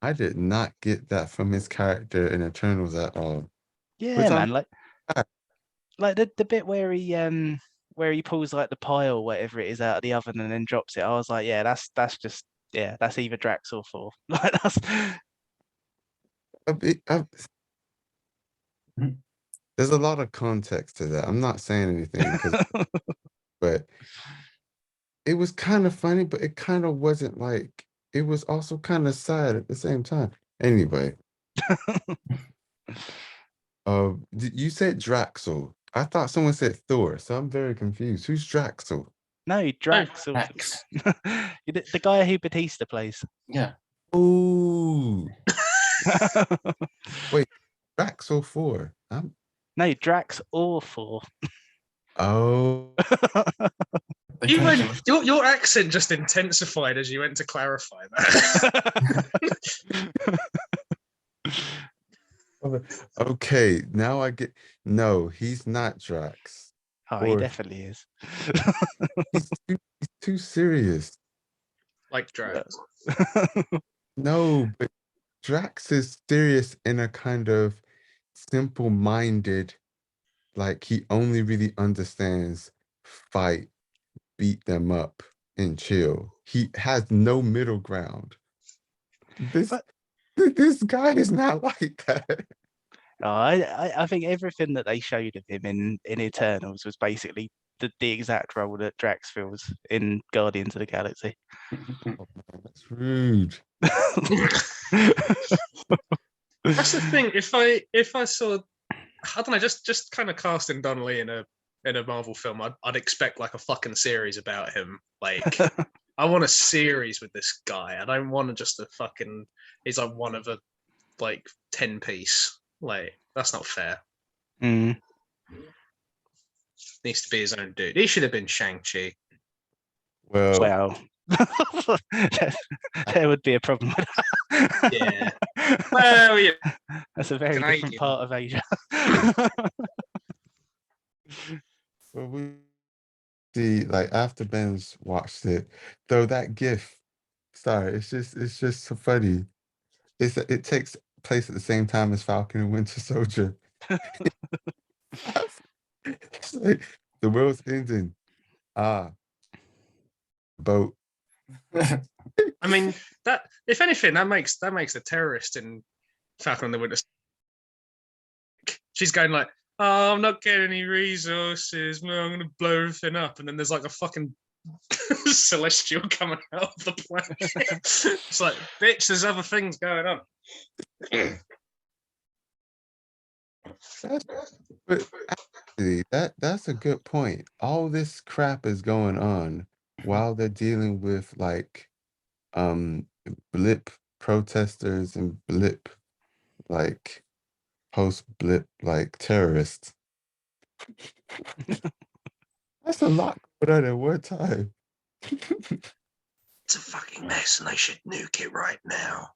Speaker 3: I did not get that from his character in Eternals at all.
Speaker 4: Yeah,
Speaker 3: Which
Speaker 4: man.
Speaker 3: I'm-
Speaker 4: Like the bit where he pulls like the pie or whatever it is out of the oven and then drops it. I was like, yeah, that's just that's either Drax or Thor. Like that's
Speaker 3: There's a lot of context to that. I'm not saying anything, but it was kind of funny, but it kind of wasn't like. It was also kind of sad at the same time. Anyway, you said Draxel. I thought someone said Thor, so I'm very confused. Who's Draxel?
Speaker 4: no Drax.
Speaker 2: Drax.
Speaker 4: The guy who Batista plays.
Speaker 2: Yeah.
Speaker 3: Ooh, Draxel 4.
Speaker 4: No, Drax or Thor.
Speaker 3: Oh,
Speaker 2: They kind of-
Speaker 7: Your accent just intensified as you went to clarify that.
Speaker 3: okay. Now I get. No, he's not Drax.
Speaker 4: Oh, he
Speaker 3: Or-
Speaker 4: definitely is.
Speaker 3: He's too serious.
Speaker 7: Like Drax.
Speaker 3: No, but Drax is serious in a kind of simple-minded, like he only really understands fight, beat them up, and chill. He has no middle ground. This guy is not like that.
Speaker 4: Oh, I think everything that they showed of him in Eternals was basically the exact role that Drax fills in Guardians of the Galaxy.
Speaker 3: Oh, man, that's rude.
Speaker 7: That's the thing. If I saw, I don't know, just kind of casting Donnelly in a Marvel film, I'd expect like a fucking series about him. Like, I want a series with this guy. I don't want just a fucking. He's like one of a like 10-piece. Like, that's not fair.
Speaker 4: Mm.
Speaker 7: Needs to be his own dude. He should have been Shang-Chi.
Speaker 3: Well,
Speaker 4: Wow. There would be a problem with that.
Speaker 7: Yeah. Well, yeah.
Speaker 4: That's a very different
Speaker 7: Canadian.
Speaker 4: part of Asia.
Speaker 3: well, we see, like after Ben's watched it, though that GIF, sorry, it's just so funny. It takes place at the same time as Falcon and Winter Soldier. It's like the world's ending. Boat.
Speaker 7: I mean, that if anything, that makes the terrorist in Falcon and the Winter. She's going like, "Oh, I'm not getting any resources. No, I'm gonna blow everything up." And then there's like a fucking celestial coming out of the planet. It's like, bitch, there's other things going on.
Speaker 3: But actually, that's a good point. All this crap is going on while they're dealing with like blip protesters and blip like post blip like terrorists. That's a lot going on at one time.
Speaker 7: It's a fucking mess, and they should nuke it right now.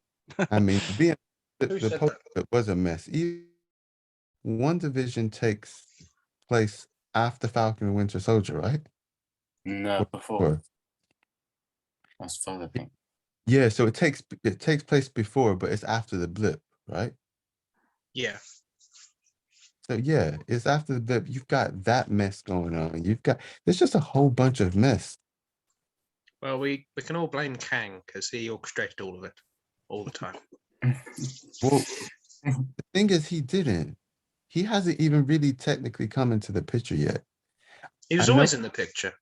Speaker 3: I mean, being
Speaker 7: Who
Speaker 3: the
Speaker 7: said
Speaker 3: post blip was a mess. One Division takes place after Falcon and Winter Soldier, right?
Speaker 2: No, before.
Speaker 3: Or-
Speaker 2: That's further thing.
Speaker 3: Yeah, so it takes place before, but it's after the blip, right?
Speaker 7: Yeah.
Speaker 3: So yeah, it's after you've got that mess going on. There's just a whole bunch of mess.
Speaker 7: Well, we can all blame Kang because he orchestrated all of it all the time.
Speaker 3: Well, the thing is, he didn't. He hasn't even really technically come into the picture yet.
Speaker 7: He was
Speaker 3: I know-
Speaker 7: always in the picture.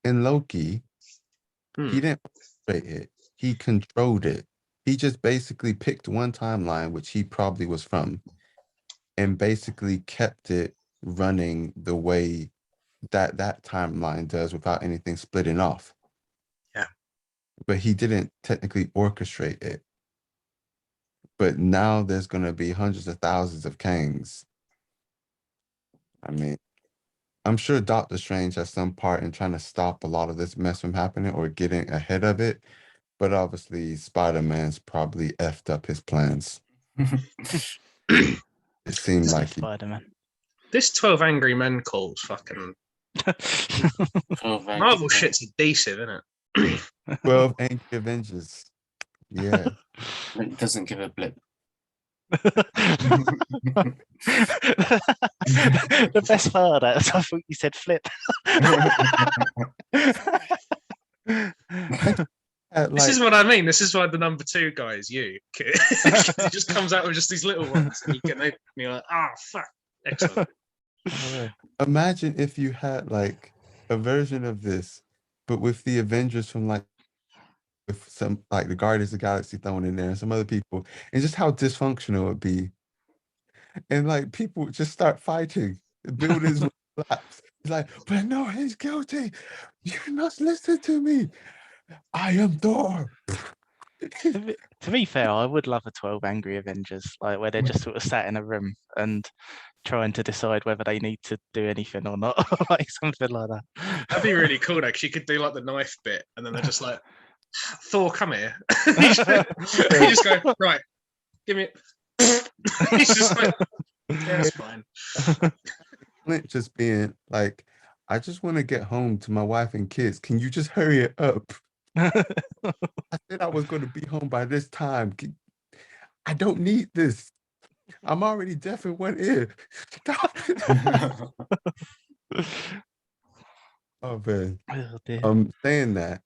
Speaker 3: In Loki,
Speaker 7: Hmm.
Speaker 3: he didn't orchestrate it. He controlled it. He just basically picked one timeline, which he probably was from, and basically kept it running the way that timeline does without anything splitting off.
Speaker 7: Yeah.
Speaker 3: But he didn't technically orchestrate it. But now there's going to be hundreds of thousands of Kangs. I mean, I'm sure Doctor Strange has some part in trying to stop a lot of this mess from happening or getting ahead of it. But obviously, Spider-Man's probably effed up his plans. It seemed like he,
Speaker 4: Spider-Man.
Speaker 7: This 12 Angry Men call's fucking Marvel shit's adhesive, isn't it?
Speaker 3: 12 Angry Avengers. Yeah.
Speaker 2: It doesn't give a blip.
Speaker 4: The best part of that is I thought you said flip.
Speaker 7: This is what I mean. This is why the number 2 guy is you. He just comes out with just these little ones, and you can open. You're like, ah, fuck, excellent.
Speaker 3: Imagine if you had like a version of this, but with the Avengers from like with some like the Guardians of the Galaxy thrown in there and some other people, and just how dysfunctional it would be. And like people would just start fighting. The buildings would collapse. He's like, but no, he's guilty. You must listen to me. I am Thor.
Speaker 4: To be fair, I would love a 12 Angry Avengers, like where they're just sort of sat in a room and trying to decide whether they need to do anything or not, like something like that.
Speaker 7: That'd be really cool. Actually, you could do like the knife bit, and then they're just like, Thor, come here. You just go, right, give me it. He's just like, yeah, it's fine.
Speaker 3: Clint just being like, I just want to get home to my wife and kids. Can you just hurry it up? I said I was going to be home by this time. I don't need this. I'm already deaf in one ear. Stop. Oh man.
Speaker 4: Oh, dear.
Speaker 3: Saying that,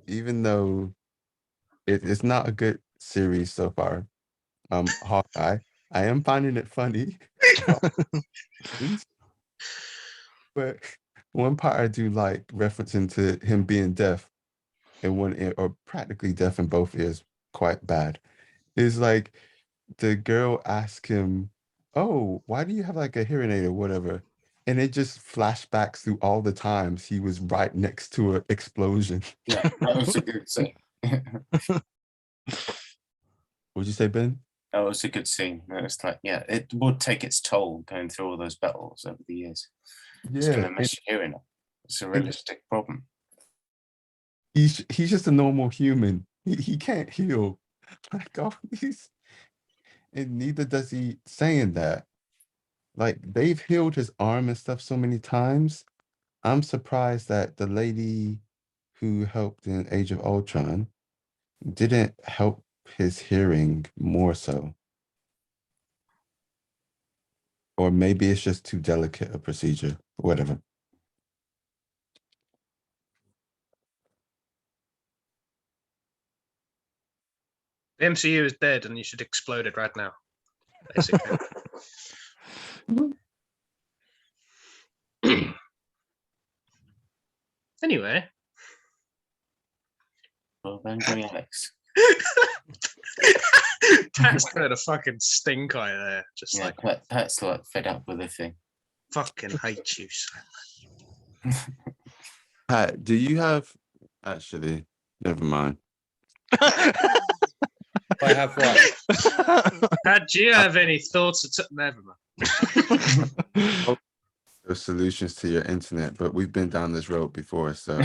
Speaker 3: even though it's not a good series so far, Hawkeye, I am finding it funny. But one part I do like referencing to him being deaf in one ear, or practically deaf in both ears, quite bad, is like the girl asked him, oh, why do you have like a hearing aid or whatever? And it just flashbacks through all the times he was right next to an explosion.
Speaker 2: Yeah, that was a good scene.
Speaker 3: What'd you say, Ben?
Speaker 2: That was a good scene. It's like, yeah, it would take its toll going through all those battles over the years. It's going to mess your hearing up. It's a realistic problem.
Speaker 3: He's just a normal human. He can't heal. Like all these, and neither does he. Saying that, like they've healed his arm and stuff so many times. I'm surprised that the lady who helped in Age of Ultron didn't help his hearing more so. Or maybe it's just too delicate a procedure, whatever.
Speaker 7: The MCU is dead, and you should explode it right now. Basically. Anyway.
Speaker 2: Well, Angry Alex.
Speaker 7: Pat's got a fucking stink eye there. Just
Speaker 2: Yeah,
Speaker 7: like,
Speaker 2: Pat's like fed up with the thing.
Speaker 7: fucking hate you so much.
Speaker 3: Pat, do you have actually? Never mind.
Speaker 6: I have what?
Speaker 7: Pat, do you have any thoughts? Never mind.
Speaker 3: There's solutions to your internet, but we've been down this road before, so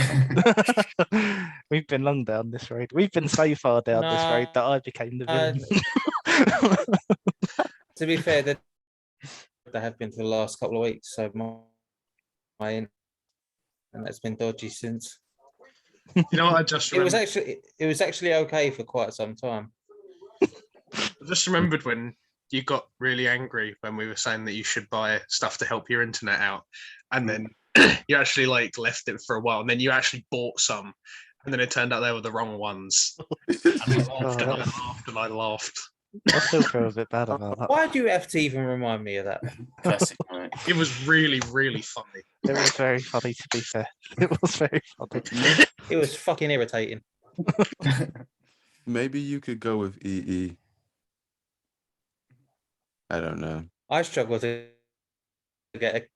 Speaker 4: We've been long down this road. We've been so far down this road that I became the villain.
Speaker 6: To be fair, they have been for the last couple of weeks, so my and that's been dodgy since.
Speaker 7: You know what? I just
Speaker 6: It was
Speaker 7: remembered,
Speaker 6: actually okay for quite some time.
Speaker 7: I just remembered when you got really angry when we were saying that you should buy stuff to help your internet out, and then you actually like left it for a while, and then you actually bought some, and then it turned out they were the wrong ones. And I laughed and I laughed and I laughed.
Speaker 4: I still feel a bit bad about that.
Speaker 6: Why do you have to even remind me of that?
Speaker 2: Classic, right?
Speaker 7: It was really, really funny.
Speaker 4: It was very funny, to be fair. It was very funny.
Speaker 6: It was fucking irritating.
Speaker 3: Maybe you could go with EE. I don't know.
Speaker 6: I struggle to get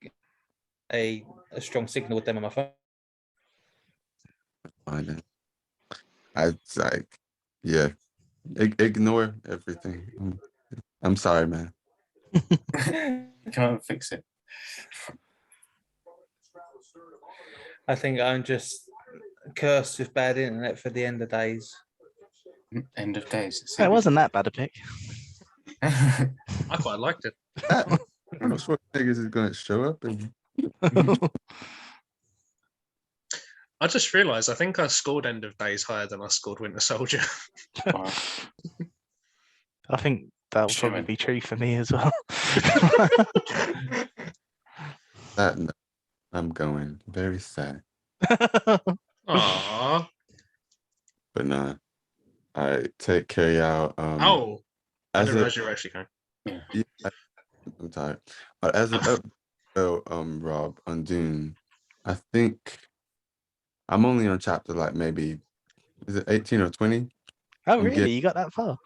Speaker 6: a strong signal with them on my phone.
Speaker 3: Find it. I like, yeah. Ignore everything. I'm sorry, man.
Speaker 2: Can't fix it.
Speaker 6: I think I'm just cursed with bad internet for the end of days.
Speaker 2: End of days.
Speaker 4: It wasn't that bad a pick.
Speaker 7: I quite liked it.
Speaker 3: Arnold Schwarzenegger is going to show up and
Speaker 7: I just realised I think I scored End of Days higher than I scored Winter Soldier.
Speaker 2: Wow.
Speaker 4: I think that will probably
Speaker 2: Shimon.
Speaker 4: be true for me as well.
Speaker 3: that. No, I'm going very sad,
Speaker 7: Aww.
Speaker 3: but nah. All right, take care, y'all.
Speaker 7: Oh, I
Speaker 3: as
Speaker 7: didn't
Speaker 3: a,
Speaker 7: realise you were actually going.
Speaker 3: yeah, I'm tired. But as an Rob on Dune, I think I'm only on chapter like maybe is it 18 or 20?
Speaker 4: Oh,
Speaker 3: I'm
Speaker 4: really? You got that far?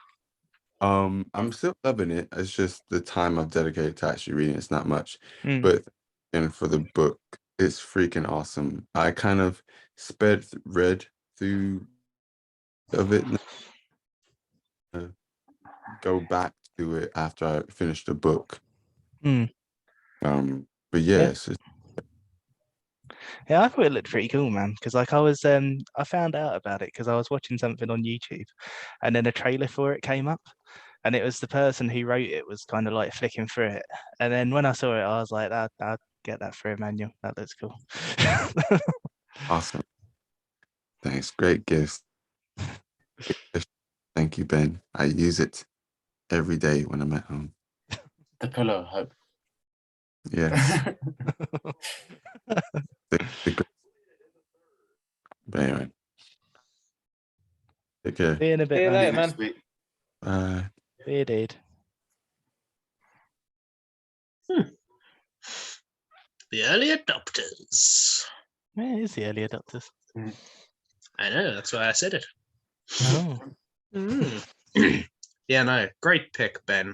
Speaker 3: I'm still loving it. It's just the time I've dedicated to actually reading. It's not much,
Speaker 4: Mm.
Speaker 3: but and for the book, it's freaking awesome. I kind of read through of it. Go back to it after I finished the book.
Speaker 4: Mm.
Speaker 3: But yes,
Speaker 4: Yeah, I thought it looked pretty cool, man. Because like I found out about it because I was watching something on YouTube, and then a trailer for it came up, and it was the person who wrote it was kind of like flicking through it, and then when I saw it, I was like, I'll get that for Emmanuel. That looks cool.
Speaker 3: awesome. Thanks. Great gifts. Thank you, Ben. I use it every day when I'm at home.
Speaker 2: The pillow, I hope.
Speaker 3: Yeah. But anyway. Take care.
Speaker 4: See you in a
Speaker 6: See
Speaker 4: bit,
Speaker 6: you
Speaker 4: man.
Speaker 6: later, man.
Speaker 2: Next week.
Speaker 3: Bye.
Speaker 4: See you, dude.
Speaker 7: The early adopters.
Speaker 4: Yeah, it is the early adopters.
Speaker 7: I know, that's why I said it.
Speaker 4: Oh.
Speaker 7: Yeah, no, great pick, Ben.